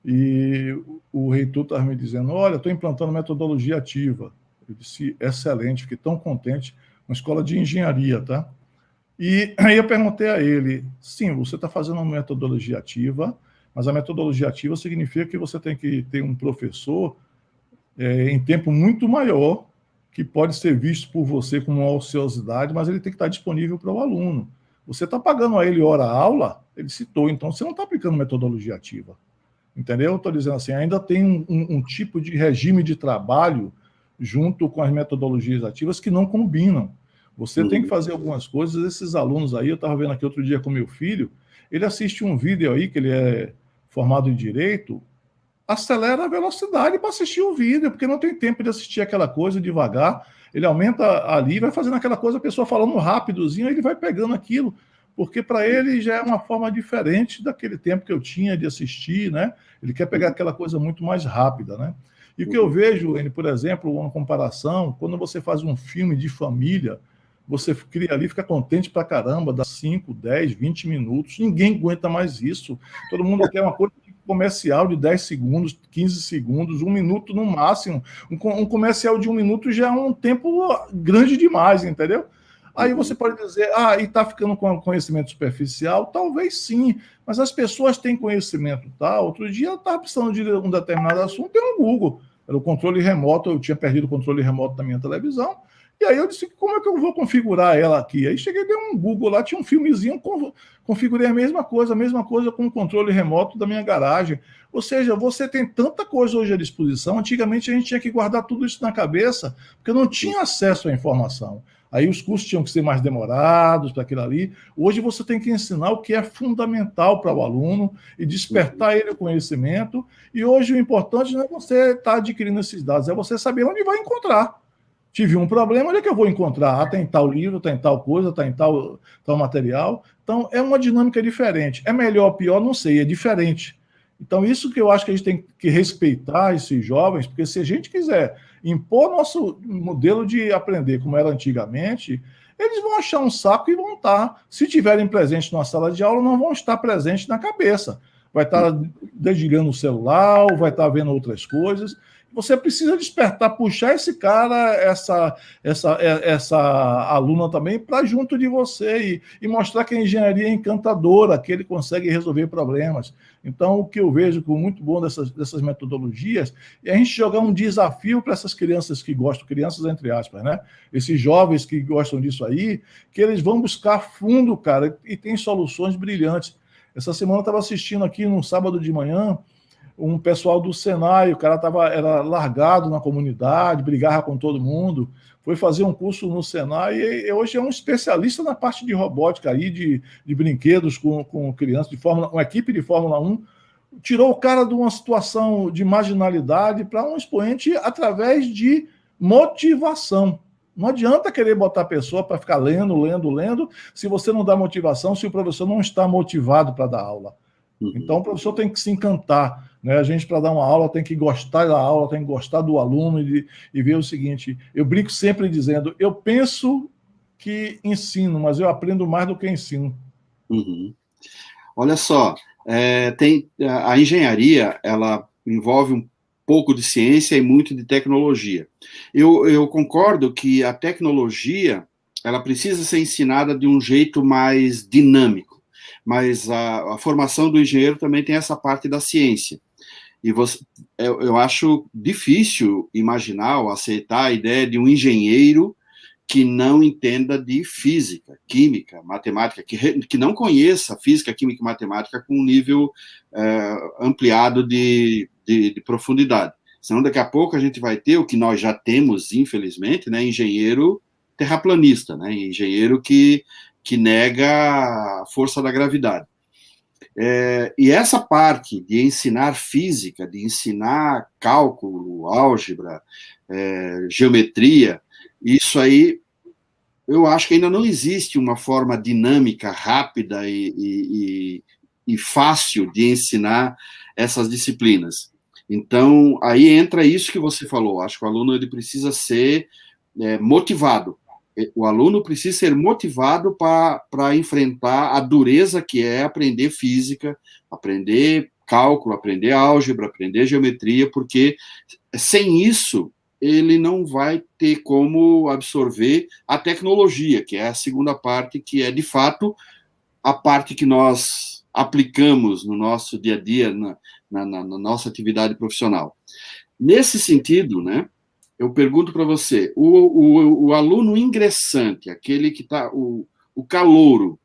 S2: e o reitor estava me dizendo, olha, estou implantando metodologia ativa. Eu disse, excelente, fiquei tão contente. Uma escola de engenharia, tá? E aí eu perguntei a ele, sim, você está fazendo uma metodologia ativa, mas a metodologia ativa significa que você tem que ter um professor em tempo muito maior, que pode ser visto por você como uma ociosidade, mas ele tem que estar disponível para o aluno. Você está pagando a ele hora-aula, ele citou, então você não está aplicando metodologia ativa. Entendeu? Estou dizendo assim, ainda tem um tipo de regime de trabalho junto com as metodologias ativas que não combinam. Você tem que fazer algumas coisas. Esses alunos aí, eu estava vendo aqui outro dia com meu filho, ele assiste um vídeo aí, que ele é formado em Direito, acelera a velocidade para assistir o vídeo, porque não tem tempo de assistir aquela coisa devagar. Ele aumenta ali, vai fazendo aquela coisa, a pessoa falando rapidozinho, ele vai pegando aquilo, porque para ele já é uma forma diferente daquele tempo que eu tinha de assistir, né? Ele quer pegar aquela coisa muito mais rápida, né? E o que eu vejo, por exemplo, uma comparação, quando você faz um filme de família, você cria ali, fica contente pra caramba, dá 5, 10, 20 minutos, ninguém aguenta mais isso. Todo mundo quer uma coisa comercial de 10 segundos, 15 segundos, 1 minuto no máximo. Um comercial de 1 minuto já é um tempo grande demais, entendeu? Aí você pode dizer, e está ficando com conhecimento superficial? Talvez sim, mas as pessoas têm conhecimento, tá? Outro dia eu estava precisando de um determinado assunto, tem um Google. Era o controle remoto, eu tinha perdido o controle remoto da minha televisão, e aí eu disse, como é que eu vou configurar ela aqui? Aí cheguei, dei um Google lá, tinha um filmezinho, configurei a mesma coisa com o controle remoto da minha garagem. Ou seja, você tem tanta coisa hoje à disposição. Antigamente a gente tinha que guardar tudo isso na cabeça, porque não tinha acesso à informação. Aí os cursos tinham que ser mais demorados para aquilo ali. Hoje você tem que ensinar o que é fundamental para o aluno e despertar ele o conhecimento. E hoje o importante não é você estar adquirindo esses dados, é você saber onde vai encontrar. Tive um problema, onde é que eu vou encontrar? Tem tal livro, tem tal coisa, tem tal material. Então, é uma dinâmica diferente. É melhor ou pior? Não sei, é diferente. Então, isso que eu acho que a gente tem que respeitar esses jovens, porque se a gente quiser impor nosso modelo de aprender como era antigamente, eles vão achar um saco e vão estar. Se tiverem presentes numa sala de aula, não vão estar presentes na cabeça. Vai estar dedilhando o celular, ou vai estar vendo outras coisas. Você precisa despertar, puxar esse cara, essa aluna também para junto de você e mostrar que a engenharia é encantadora, que ele consegue resolver problemas. Então, o que eu vejo como muito bom dessas metodologias é a gente jogar um desafio para essas crianças que gostam, crianças entre aspas, né? Esses jovens que gostam disso aí, que eles vão buscar fundo, cara, e tem soluções brilhantes. Essa semana eu estava assistindo aqui no sábado de manhã, um pessoal do Senai, o cara era largado na comunidade, brigava com todo mundo, foi fazer um curso no Senai e hoje é um especialista na parte de robótica aí, de brinquedos com crianças, uma equipe de Fórmula 1, tirou o cara de uma situação de marginalidade para um expoente através de motivação. Não adianta querer botar a pessoa para ficar lendo, se você não dá motivação, se o professor não está motivado para dar aula. Então, o professor tem que se encantar, né? A gente, para dar uma aula, tem que gostar da aula, tem que gostar do aluno e ver o seguinte, eu brinco sempre dizendo, eu penso que ensino, mas eu aprendo mais do que ensino.
S1: Olha só, a engenharia, ela envolve um pouco de ciência e muito de tecnologia. Eu concordo que a tecnologia, ela precisa ser ensinada de um jeito mais dinâmico, mas a formação do engenheiro também tem essa parte da ciência. E eu acho difícil imaginar ou aceitar a ideia de um engenheiro que não entenda de física, química, matemática, que não conheça física, química e matemática com um nível ampliado de profundidade. Senão, daqui a pouco, a gente vai ter o que nós já temos, infelizmente, né, engenheiro terraplanista, né, engenheiro que nega a força da gravidade. E essa parte de ensinar física, de ensinar cálculo, álgebra, geometria, isso aí, eu acho que ainda não existe uma forma dinâmica, rápida e fácil de ensinar essas disciplinas. Então, aí entra isso que você falou. Acho que o aluno ele precisa ser motivado. O aluno precisa ser motivado para enfrentar a dureza que é aprender física, aprender cálculo, aprender álgebra, aprender geometria, porque sem isso ele não vai ter como absorver a tecnologia, que é a segunda parte, que é, de fato, a parte que nós aplicamos no nosso dia a dia, na nossa atividade profissional. Nesse sentido, né, eu pergunto para você, o aluno ingressante, aquele que está, o calouro,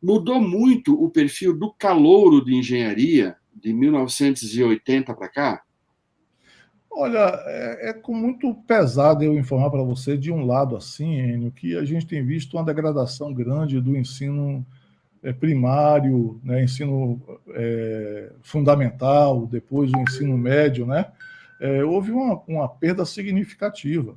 S1: mudou muito o perfil do calouro de engenharia de 1980 para cá?
S2: Olha, é com muito pesado eu informar para você, de um lado assim, Enio, que a gente tem visto uma degradação grande do ensino primário, né, ensino fundamental, depois o ensino médio, né? Houve uma perda significativa.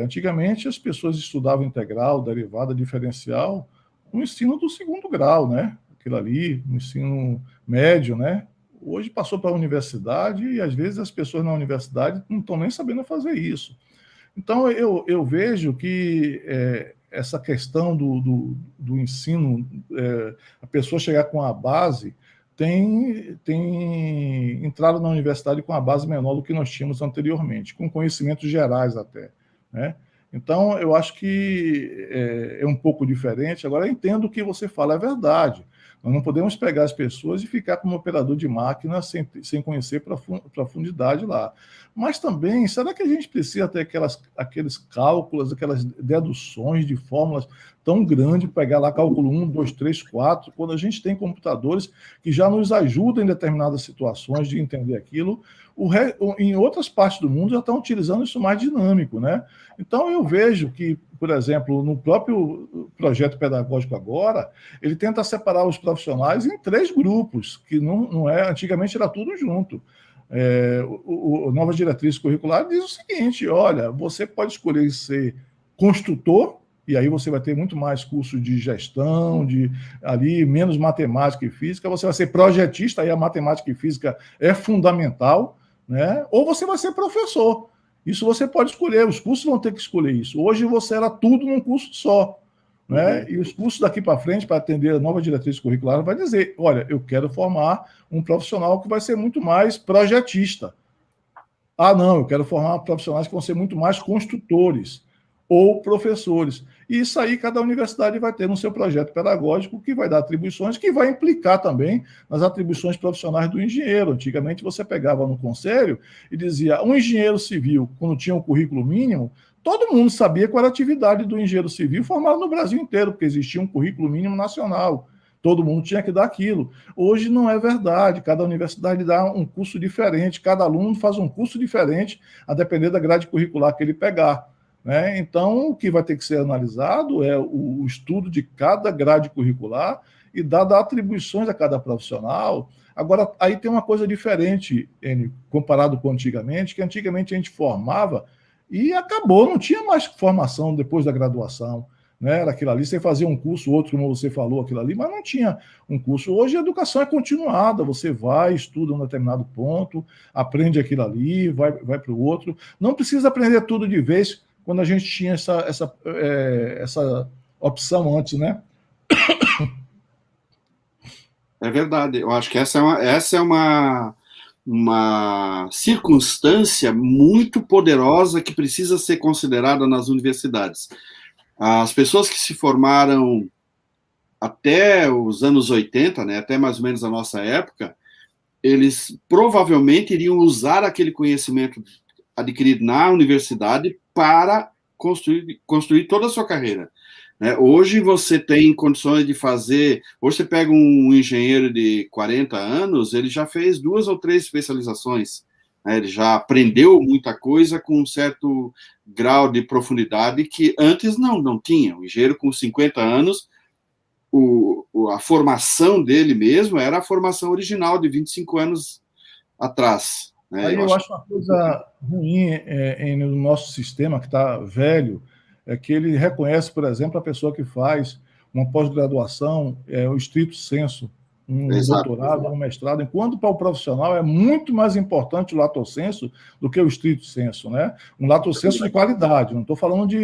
S2: Antigamente as pessoas estudavam integral, derivada, diferencial, no ensino do segundo grau, né? Aquilo ali, no ensino médio, né? Hoje passou para a universidade e às vezes as pessoas na universidade não estão nem sabendo fazer isso. Então, eu vejo que essa questão do ensino, a pessoa chegar com a base, tem entrado na universidade com a base menor do que nós tínhamos anteriormente, com conhecimentos gerais até, né? Então, eu acho que é um pouco diferente. Agora, eu entendo o que você fala, é verdade. Nós não podemos pegar as pessoas e ficar como operador de máquina sem conhecer profundidade lá. Mas também, será que a gente precisa ter aqueles cálculos, aquelas deduções de fórmulas tão grandes, pegar lá cálculo 1, 2, 3, 4, quando a gente tem computadores que já nos ajudam em determinadas situações de entender aquilo? Em outras partes do mundo já estão utilizando isso mais dinâmico, né? Então, eu vejo que, por exemplo, no próprio projeto pedagógico agora, ele tenta separar os profissionais em 3 grupos, que não é, antigamente era tudo junto. A nova diretriz curricular diz o seguinte: olha, você pode escolher ser construtor, e aí você vai ter muito mais curso de gestão, ali menos matemática e física. Você vai ser projetista, aí a matemática e física é fundamental, né? Ou você vai ser professor. Isso você pode escolher, os cursos vão ter que escolher isso. Hoje você era tudo num curso só, né? E os cursos daqui para frente, para atender a nova diretriz curricular, vai dizer: olha, eu quero formar um profissional que vai ser muito mais projetista. Ah, não, eu quero formar profissionais que vão ser muito mais construtores ou professores. E isso aí cada universidade vai ter no seu projeto pedagógico, que vai dar atribuições, que vai implicar também nas atribuições profissionais do engenheiro. Antigamente você pegava no conselho e dizia: um engenheiro civil, quando tinha um currículo mínimo, todo mundo sabia qual era a atividade do engenheiro civil formado no Brasil inteiro, porque existia um currículo mínimo nacional. Todo mundo tinha que dar aquilo. Hoje não é verdade. Cada universidade dá um curso diferente, cada aluno faz um curso diferente, a depender da grade curricular que ele pegar, né? Então, o que vai ter que ser analisado é o estudo de cada grade curricular e dar atribuições a cada profissional. Agora, aí tem uma coisa diferente, comparado com antigamente, que antigamente a gente formava e acabou, não tinha mais formação depois da graduação, né? Era aquilo ali, você fazia um curso, outro, como você falou, aquilo ali, mas não tinha um curso. Hoje a educação é continuada, você vai, estuda um determinado ponto, aprende aquilo ali, vai para o outro. Não precisa aprender tudo de vez, quando a gente tinha essa opção antes, né?
S1: É verdade, eu acho que essa é uma circunstância muito poderosa que precisa ser considerada nas universidades. As pessoas que se formaram até os anos 80, né, até mais ou menos a nossa época, eles provavelmente iriam usar aquele conhecimento adquirido na universidade para construir toda a sua carreira. Hoje você tem condições de fazer... Hoje você pega um engenheiro de 40 anos, ele já fez 2 ou 3 especializações. Ele já aprendeu muita coisa com um certo grau de profundidade que antes não tinha. O engenheiro com 50 anos, a formação dele mesmo era a formação original de 25 anos atrás.
S2: Aí eu acho uma coisa ruim no nosso sistema, que está velho, é que ele reconhece, por exemplo, a pessoa que faz uma pós-graduação, o estrito sensu, um doutorado, um mestrado, enquanto para o profissional é muito mais importante o lato sensu do que o estrito sensu, né? Um lato sensu de qualidade, não estou falando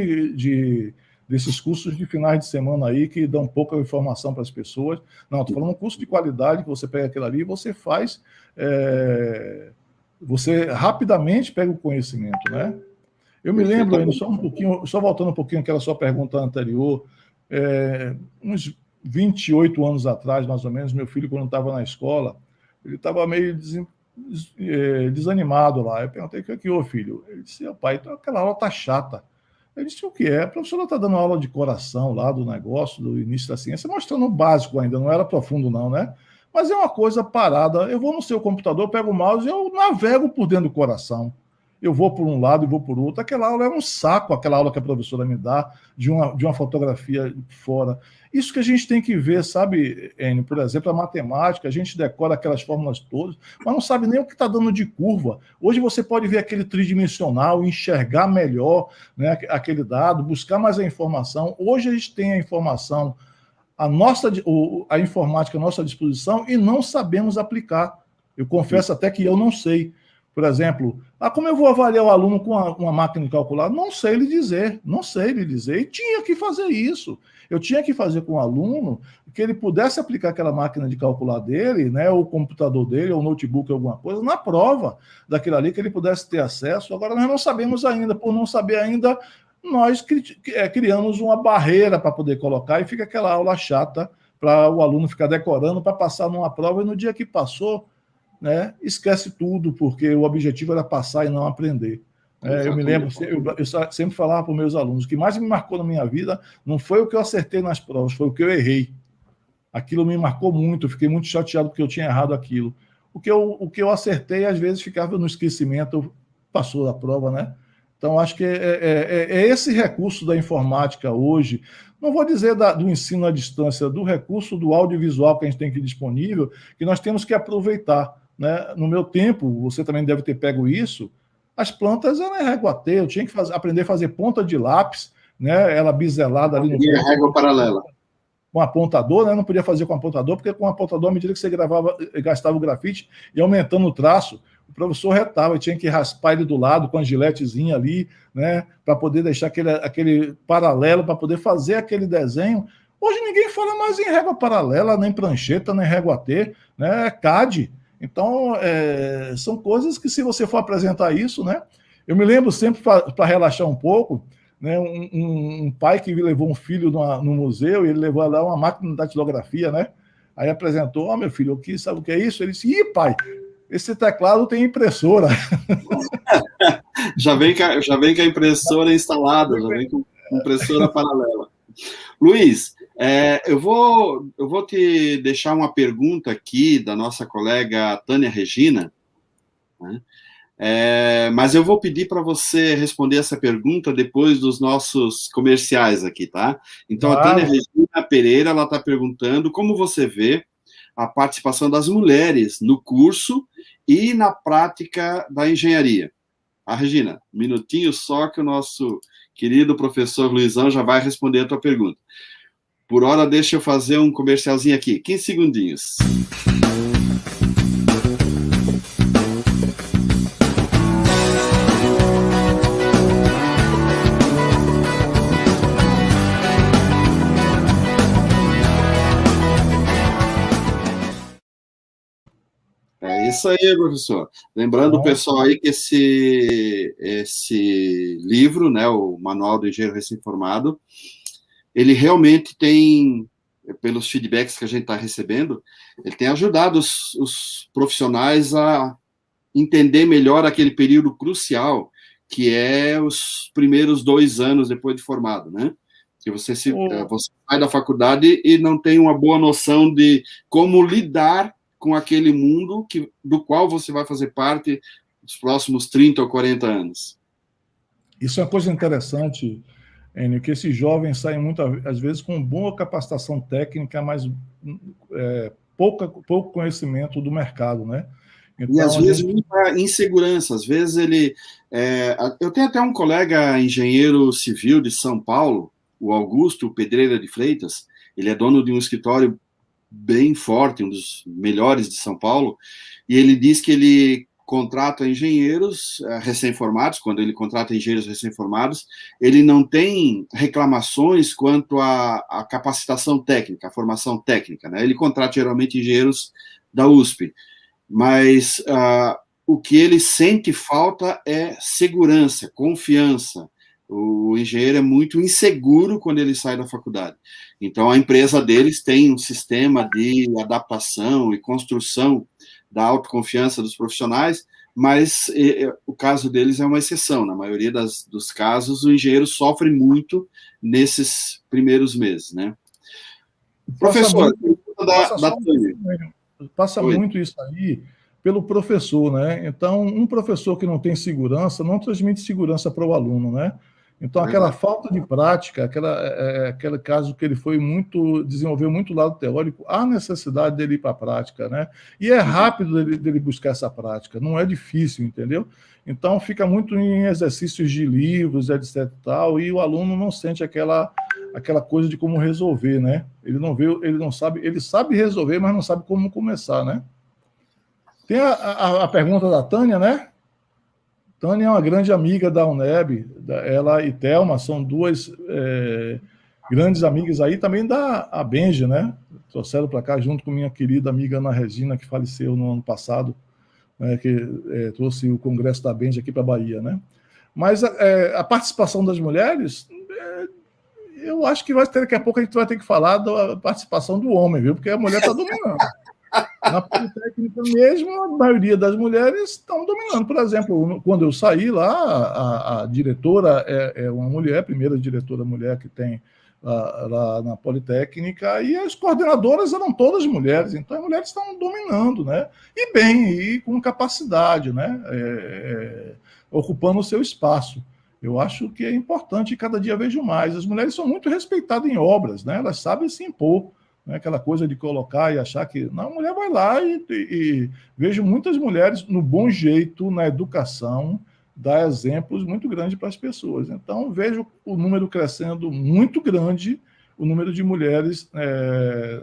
S2: desses cursos de finais de semana aí que dão pouca informação para as pessoas, não, estou falando um curso de qualidade que você pega aquilo ali e você faz, você rapidamente pega o conhecimento, né? Eu me lembro, ainda só voltando um pouquinho àquela sua pergunta anterior, uns 28 anos atrás, mais ou menos, meu filho, quando estava na escola, ele estava meio desanimado lá. Eu perguntei: o que é que houve, filho? Ele disse: pai, então aquela aula tá chata. Eu disse: o que é? A professora está dando aula de coração lá do negócio, do início da ciência, mostrando o básico ainda, não era profundo não, né? Mas é uma coisa parada. Eu vou no seu computador, pego o mouse e eu navego por dentro do coração. Eu vou por um lado e vou por outro. Aquela aula é um saco, aquela aula que a professora me dá, de uma fotografia fora. Isso que a gente tem que ver, sabe, Enio? Por exemplo, a matemática, a gente decora aquelas fórmulas todas, mas não sabe nem o que está dando de curva. Hoje você pode ver aquele tridimensional, enxergar melhor, né, aquele dado, buscar mais a informação. Hoje a gente tem a informação, a informática à nossa disposição e não sabemos aplicar. Eu confesso até que eu não sei. Por exemplo, como eu vou avaliar o aluno com uma máquina de calcular? Não sei lhe dizer, não sei lhe dizer. E tinha que fazer isso. Eu tinha que fazer com o aluno que ele pudesse aplicar aquela máquina de calcular dele, né, ou o computador dele, ou o notebook, alguma coisa, na prova daquilo ali, que ele pudesse ter acesso. Agora, nós não sabemos ainda. Por não saber ainda, nós criamos uma barreira para poder colocar e fica aquela aula chata para o aluno ficar decorando para passar numa prova e no dia que passou, né, esquece tudo, porque o objetivo era passar e não aprender. Eu me lembro, eu sempre falava para os meus alunos: o que mais me marcou na minha vida não foi o que eu acertei nas provas, foi o que eu errei. Aquilo me marcou muito, eu fiquei muito chateado porque eu tinha errado aquilo. O que eu acertei, às vezes, ficava no esquecimento, passou da prova, né? Então, acho que é esse recurso da informática hoje, não vou dizer do ensino à distância, do recurso do audiovisual que a gente tem aqui disponível, que nós temos que aproveitar, né? No meu tempo, você também deve ter pego isso, as plantas eram reguatê, eu tinha que aprender a fazer ponta de lápis, né? Ela biselada ali no
S1: ponto. Régua paralela.
S2: Com apontador, né? Não podia fazer com apontador, porque com apontador, à medida que você gastava o grafite e aumentando o traço, o professor retava, tinha que raspar ele do lado com a giletezinha ali, né? Para poder deixar aquele paralelo, para poder fazer aquele desenho. Hoje ninguém fala mais em régua paralela, nem prancheta, nem reguatê, né? É CAD. Então, são coisas que, se você for apresentar isso, né? Eu me lembro sempre, para relaxar um pouco, né, um pai que levou um filho no museu e ele levou lá uma máquina de datilografia, né? Aí apresentou: meu filho, aqui, sabe o que é isso? Ele disse: pai, esse teclado tem impressora.
S1: já vem com a impressora instalada, já vem com impressora paralela. Luiz, eu vou te deixar uma pergunta aqui da nossa colega Tânia Regina, né? Mas eu vou pedir para você responder essa pergunta depois dos nossos comerciais aqui, tá? Então, a Tânia Regina Pereira, ela está perguntando como você vê a participação das mulheres no curso e na prática da engenharia. Regina, um minutinho só que o nosso querido professor Luizão já vai responder a tua pergunta. Por hora, deixa eu fazer um comercialzinho aqui, 15 segundinhos. É isso aí, professor. Lembrando o pessoal aí que esse livro, né, o Manual do Engenheiro Recém-Formado, ele realmente tem, pelos feedbacks que a gente está recebendo, ele tem ajudado os profissionais a entender melhor aquele período crucial, que é os primeiros 2 anos depois de formado, né? Que você sai da faculdade e não tem uma boa noção de como lidar com aquele mundo do qual você vai fazer parte nos próximos 30 ou 40 anos.
S2: Isso é uma coisa interessante, Enio, que esses jovens saem às vezes com boa capacitação técnica, mas pouco conhecimento do mercado, né?
S1: Então, e às vezes muita insegurança, às vezes ele... eu tenho até um colega engenheiro civil de São Paulo, o Augusto Pedreira de Freitas, ele é dono de um escritório bem forte, um dos melhores de São Paulo, e ele diz que ele contrata engenheiros recém-formados, quando ele contrata engenheiros recém-formados, ele não tem reclamações quanto à capacitação técnica, à formação técnica, né? Ele contrata geralmente engenheiros da USP, mas o que ele sente falta é segurança, confiança. O engenheiro é muito inseguro quando ele sai da faculdade. Então, a empresa deles tem um sistema de adaptação e construção da autoconfiança dos profissionais, mas o caso deles é uma exceção. Na maioria dos casos, o engenheiro sofre muito nesses primeiros meses, né? Professor,
S2: passa muito isso aí pelo professor, né? Então, um professor que não tem segurança não transmite segurança para o aluno, né? Então, aquela falta de prática, aquele caso que ele desenvolveu muito lado teórico, há necessidade dele ir para a prática, né? E é rápido dele buscar essa prática, não é difícil, entendeu? Então, fica muito em exercícios de livros, etc. Tal, e o aluno não sente aquela coisa de como resolver, né? Ele sabe resolver, mas não sabe como começar, né? Tem a pergunta da Tânia, né? Tânia é uma grande amiga da UNEB, ela e Thelma são duas grandes amigas aí, também da Benja, né? Trouxeram para cá junto com minha querida amiga Ana Regina, que faleceu no ano passado, né, que trouxe o congresso da Benja aqui para a Bahia, né? Mas a participação das mulheres, eu acho que daqui a pouco a gente vai ter que falar da participação do homem, viu? Porque a mulher está dominando. Na Politécnica mesmo, a maioria das mulheres estão dominando. Por exemplo, quando eu saí lá, a diretora é uma mulher, a primeira diretora mulher que tem lá na Politécnica, e as coordenadoras eram todas mulheres, então as mulheres estão dominando, né? E bem, e com capacidade, né? Ocupando o seu espaço. Eu acho que é importante, e cada dia vejo mais. As mulheres são muito respeitadas em obras, né? Elas sabem se impor. Não é aquela coisa de colocar e achar que... Não, a mulher vai lá e vejo muitas mulheres no bom jeito, na educação, dar exemplos muito grandes para as pessoas. Então, vejo o número crescendo muito grande, o número de mulheres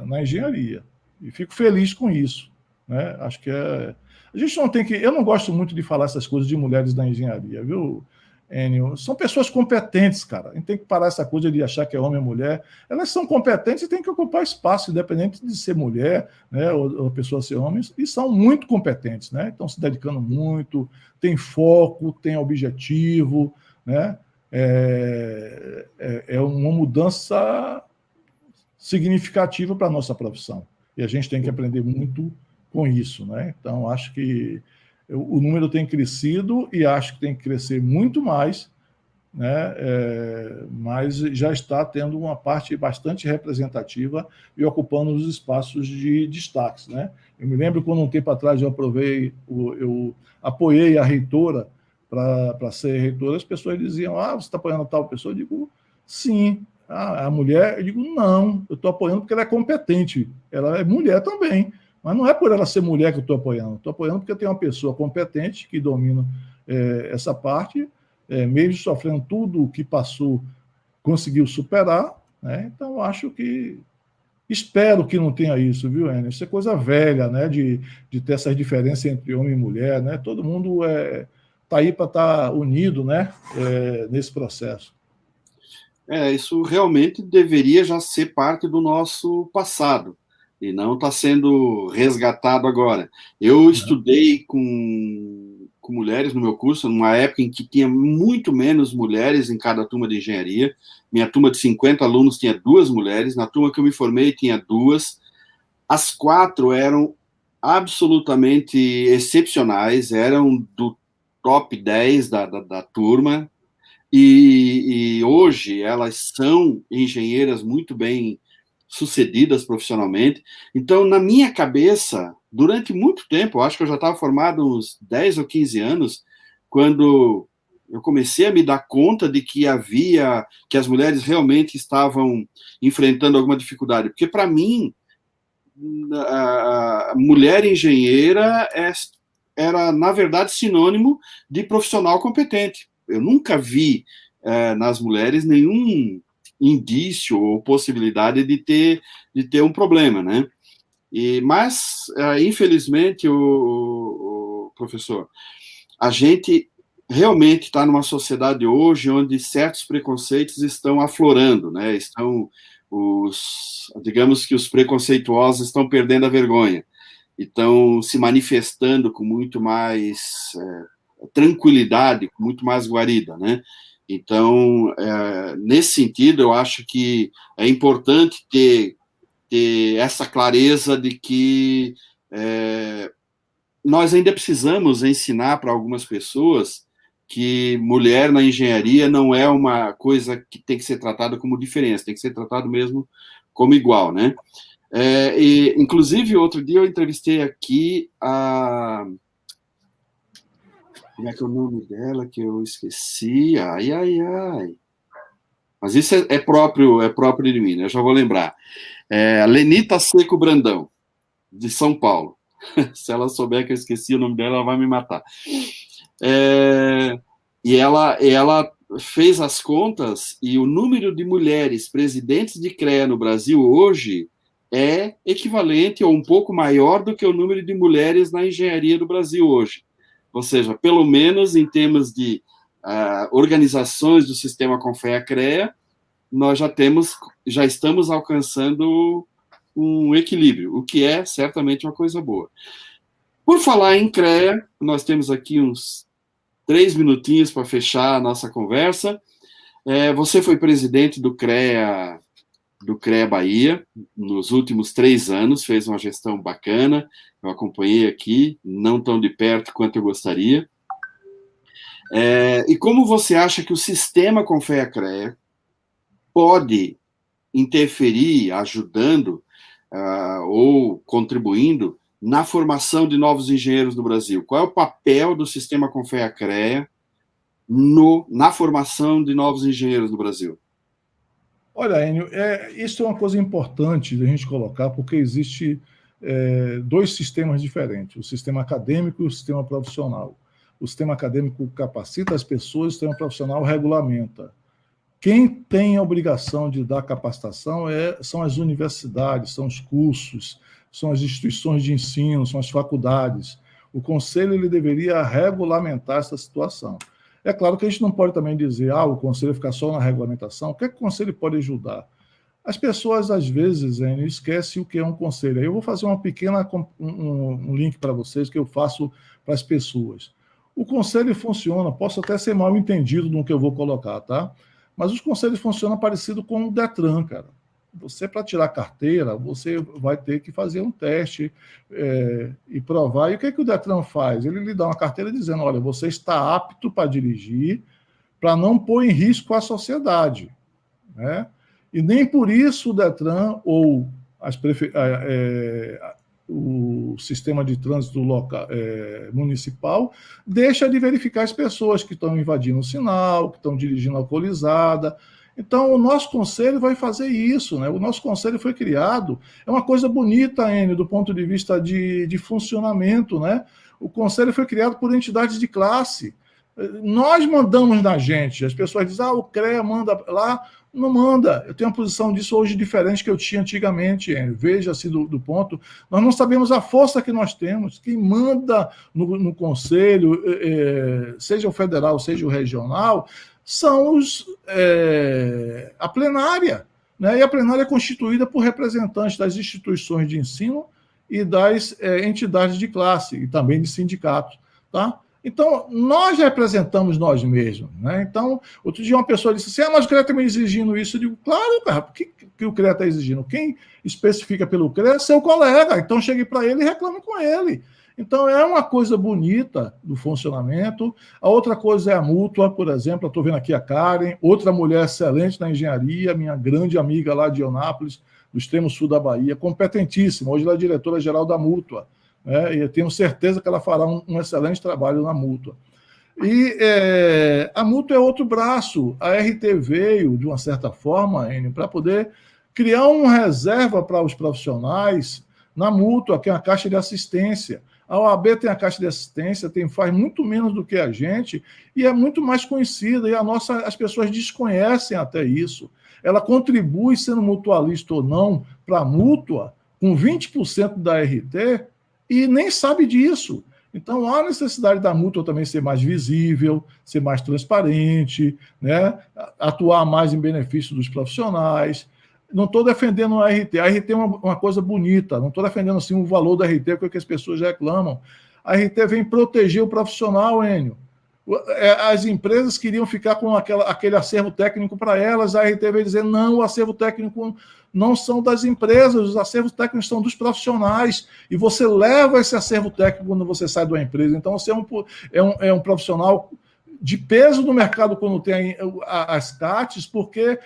S2: na engenharia. E fico feliz com isso, né? Acho que a gente não tem que... Eu não gosto muito de falar essas coisas de mulheres na engenharia, viu, Enio? São pessoas competentes, cara. A gente tem que parar essa coisa de achar que é homem ou mulher. Elas são competentes e têm que ocupar espaço, independente de ser mulher, né, ou a pessoa ser homem, e são muito competentes, né? Estão se dedicando muito, têm foco, têm objetivo, né? É uma mudança significativa para a nossa profissão. E a gente tem que aprender muito com isso, né? Então, acho que o número tem crescido e acho que tem que crescer muito mais, né? Mas já está tendo uma parte bastante representativa e ocupando os espaços de destaques, né? Eu me lembro quando um tempo atrás eu apoiei a reitora para ser reitora, as pessoas diziam: você está apoiando tal pessoa? Eu digo, sim. A mulher, eu digo, não, eu estou apoiando porque ela é competente, ela é mulher também. Mas não é por ela ser mulher que eu estou apoiando porque eu tenho uma pessoa competente que domina essa parte, mesmo sofrendo tudo o que passou, conseguiu superar, né? Então, acho que... Espero que não tenha isso, viu, Enio? Isso é coisa velha, né? De ter essas diferenças entre homem e mulher, né? Todo mundo está aí para estar unido, né? Nesse processo.
S1: Isso realmente deveria já ser parte do nosso passado e não está sendo resgatado agora. Eu estudei com mulheres no meu curso, numa época em que tinha muito menos mulheres em cada turma de engenharia. Minha turma de 50 alunos tinha 2 mulheres, na turma que eu me formei tinha 2. As 4 eram absolutamente excepcionais, eram do top 10 da turma, e hoje elas são engenheiras muito bem sucedidas profissionalmente. Então, na minha cabeça, durante muito tempo, acho que eu já estava formado uns 10 ou 15 anos, quando eu comecei a me dar conta de que as mulheres realmente estavam enfrentando alguma dificuldade. Porque, para mim, a mulher engenheira era, na verdade, sinônimo de profissional competente. Eu nunca vi nas mulheres nenhum indício ou possibilidade de ter um problema, né? Mas, infelizmente, o professor, a gente realmente está numa sociedade hoje onde certos preconceitos estão aflorando, né? Digamos que os preconceituosos estão perdendo a vergonha, estão se manifestando com muito mais tranquilidade, com muito mais guarida, né? Então, nesse sentido, eu acho que é importante ter essa clareza de que nós ainda precisamos ensinar para algumas pessoas que mulher na engenharia não é uma coisa que tem que ser tratada como diferença, tem que ser tratado mesmo como igual, né? Inclusive, outro dia eu entrevistei aqui a... Como é que é o nome dela que eu esqueci? Ai. Mas isso é próprio de mim, né? Eu já vou lembrar. A Lenita Seco Brandão, de São Paulo. Se ela souber que eu esqueci o nome dela, ela vai me matar. E ela fez as contas e o número de mulheres presidentes de CREA no Brasil hoje é equivalente ou um pouco maior do que o número de mulheres na engenharia do Brasil hoje. Ou seja, pelo menos em termos de organizações do sistema CONFEA-CREA, nós já estamos alcançando um equilíbrio, o que é certamente uma coisa boa. Por falar em CREA, nós temos aqui uns 3 minutinhos para fechar a nossa conversa. Você foi presidente do CREA Bahia nos últimos 3 anos, fez uma gestão bacana, eu acompanhei aqui, não tão de perto quanto eu gostaria. E como você acha que o sistema CONFEA-CREA pode interferir, ajudando ou contribuindo na formação de novos engenheiros do Brasil? Qual é o papel do sistema CONFEA-CREA na formação de novos engenheiros do Brasil?
S2: Olha, Enio, isso é uma coisa importante de a gente colocar, porque existe 2 sistemas diferentes, o sistema acadêmico e o sistema profissional. O sistema acadêmico capacita as pessoas, o sistema profissional regulamenta. Quem tem a obrigação de dar capacitação são as universidades, são os cursos, são as instituições de ensino, são as faculdades. O Conselho ele deveria regulamentar essa situação. É claro que a gente não pode também dizer o Conselho ficar só na regulamentação. O que é que o Conselho pode ajudar? As pessoas, às vezes, esquecem o que é um conselho. Aí eu vou fazer um link para vocês que eu faço para as pessoas. O conselho funciona, posso até ser mal entendido no que eu vou colocar, tá? Mas os conselhos funcionam parecido com o Detran, cara. Você, para tirar carteira, você vai ter que fazer um teste e provar. E o que o Detran faz? Ele lhe dá uma carteira dizendo, olha, você está apto para dirigir, para não pôr em risco a sociedade, né? E nem por isso o Detran ou o sistema de trânsito local, municipal deixa de verificar as pessoas que estão invadindo o sinal, que estão dirigindo alcoolizada. Então, o nosso conselho vai fazer isso, né? O nosso conselho foi criado, é uma coisa bonita, Enio, do ponto de vista de funcionamento, né? O conselho foi criado por entidades de classe. Nós mandamos na gente, as pessoas dizem, o CREA manda lá, não manda. Eu tenho uma posição disso hoje diferente que eu tinha antigamente, Enio. Veja-se do ponto, nós não sabemos a força que nós temos. Quem manda no conselho, seja o federal, seja o regional, são a plenária, né? E a plenária é constituída por representantes das instituições de ensino e das entidades de classe e também de sindicatos, tá? Então, nós representamos nós mesmos, né? Então, outro dia uma pessoa disse assim, mas o CREA está me exigindo isso. Eu digo, claro, cara, por que o CREA está exigindo? Quem especifica pelo CREA é seu colega, então chegue para ele e reclame com ele. Então, é uma coisa bonita do funcionamento. A outra coisa é a mútua, por exemplo. Eu estou vendo aqui a Karen, outra mulher excelente na engenharia, minha grande amiga lá de Eunápolis, do extremo sul da Bahia, competentíssima. Hoje ela é diretora-geral da mútua, né? E eu tenho certeza que ela fará um excelente trabalho na mútua. E a mútua é outro braço. A RT veio, de uma certa forma, Enio, para poder criar uma reserva para os profissionais na mútua, que é uma caixa de assistência. A OAB tem a caixa de assistência, faz muito menos do que a gente e é muito mais conhecida, e as pessoas desconhecem até isso. Ela contribui, sendo mutualista ou não, para a mútua, com 20% da RT, e nem sabe disso. Então, há necessidade da mútua também ser mais visível, ser mais transparente, né? Atuar mais em benefício dos profissionais. Não estou defendendo a RT. A RT é uma coisa bonita. Não estou defendendo assim, o valor da RT, que é o que as pessoas reclamam. A RT vem proteger o profissional, Enio. As empresas queriam ficar com aquele acervo técnico para elas, a RT veio dizer, não, o acervo técnico não são das empresas, os acervos técnicos são dos profissionais, e você leva esse acervo técnico quando você sai de uma empresa. Então, você é um profissional de peso no mercado quando tem as CATs, porque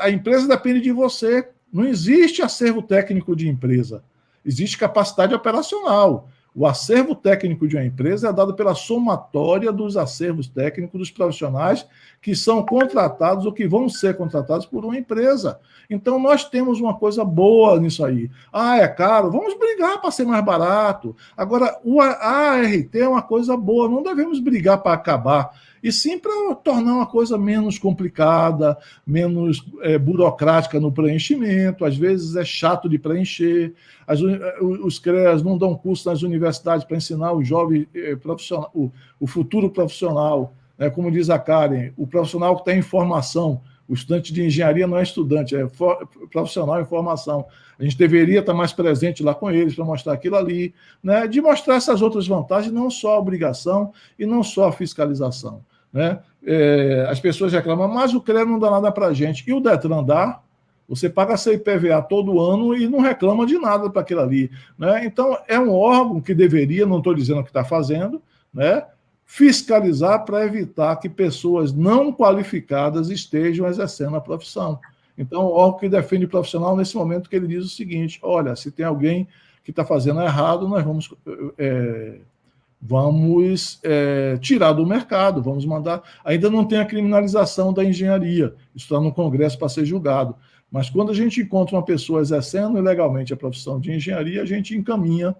S2: a empresa depende de você. Não existe acervo técnico de empresa, existe capacidade operacional. O acervo técnico de uma empresa é dado pela somatória dos acervos técnicos dos profissionais que são contratados ou que vão ser contratados por uma empresa. Então, nós temos uma coisa boa nisso aí. É caro? Vamos brigar para ser mais barato. Agora, a ART é uma coisa boa, não devemos brigar para acabar, e sim para tornar uma coisa menos complicada, menos burocrática no preenchimento. Às vezes é chato de preencher, os CREAs não dão curso nas universidades para ensinar o jovem profissional, o futuro profissional. Como diz a Karen, o profissional que tem formação, o estudante de engenharia não é estudante, é profissional em formação. A gente deveria estar mais presente lá com eles para mostrar aquilo ali, né? De mostrar essas outras vantagens, não só a obrigação e não só a fiscalização, né? As pessoas reclamam, mas o CREA não dá nada para a gente. E o Detran dá? Você paga a IPVA todo ano e não reclama de nada para aquilo ali, né? Então, é um órgão que deveria, não estou dizendo o que está fazendo, né, fiscalizar para evitar que pessoas não qualificadas estejam exercendo a profissão. Então, o órgão que defende o profissional, nesse momento que ele diz o seguinte, olha, se tem alguém que está fazendo errado, nós vamos tirar do mercado, vamos mandar... Ainda não tem a criminalização da engenharia, isso está no Congresso para ser julgado, mas quando a gente encontra uma pessoa exercendo ilegalmente a profissão de engenharia, a gente encaminhava,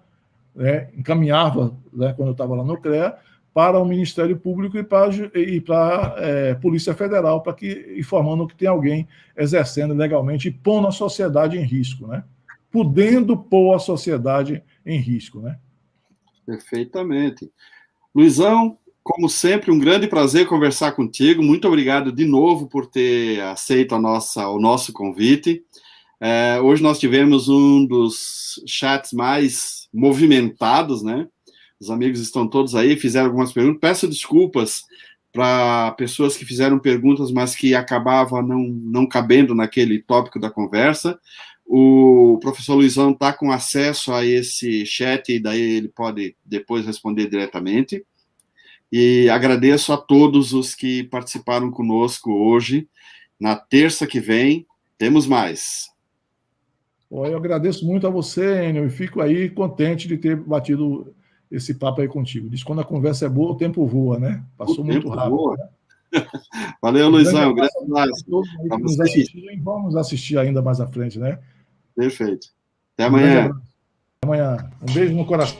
S2: né, quando eu estava lá no CREA, para o Ministério Público e para a Polícia Federal, informando que tem alguém exercendo legalmente e pondo a sociedade em risco, né? Podendo pôr a sociedade em risco, né?
S1: Perfeitamente. Luizão, como sempre, um grande prazer conversar contigo. Muito obrigado de novo por ter aceito o nosso convite. Hoje nós tivemos um dos chats mais movimentados, né? Os amigos estão todos aí, fizeram algumas perguntas. Peço desculpas para pessoas que fizeram perguntas, mas que acabavam não cabendo naquele tópico da conversa. O professor Luizão está com acesso a esse chat e daí ele pode depois responder diretamente. E agradeço a todos os que participaram conosco hoje. Na terça que vem, temos mais.
S2: Eu agradeço muito a você, Enio, e fico aí contente de ter batido esse papo aí contigo. Diz que quando a conversa é boa, o tempo voa, né? Passou muito rápido. Né?
S1: Valeu, Luizão. Grande
S2: abraço a todos aí que nos assistiram e vamos assistir ainda mais à frente, né?
S1: Perfeito. Até amanhã.
S2: Até amanhã. Um beijo no coração.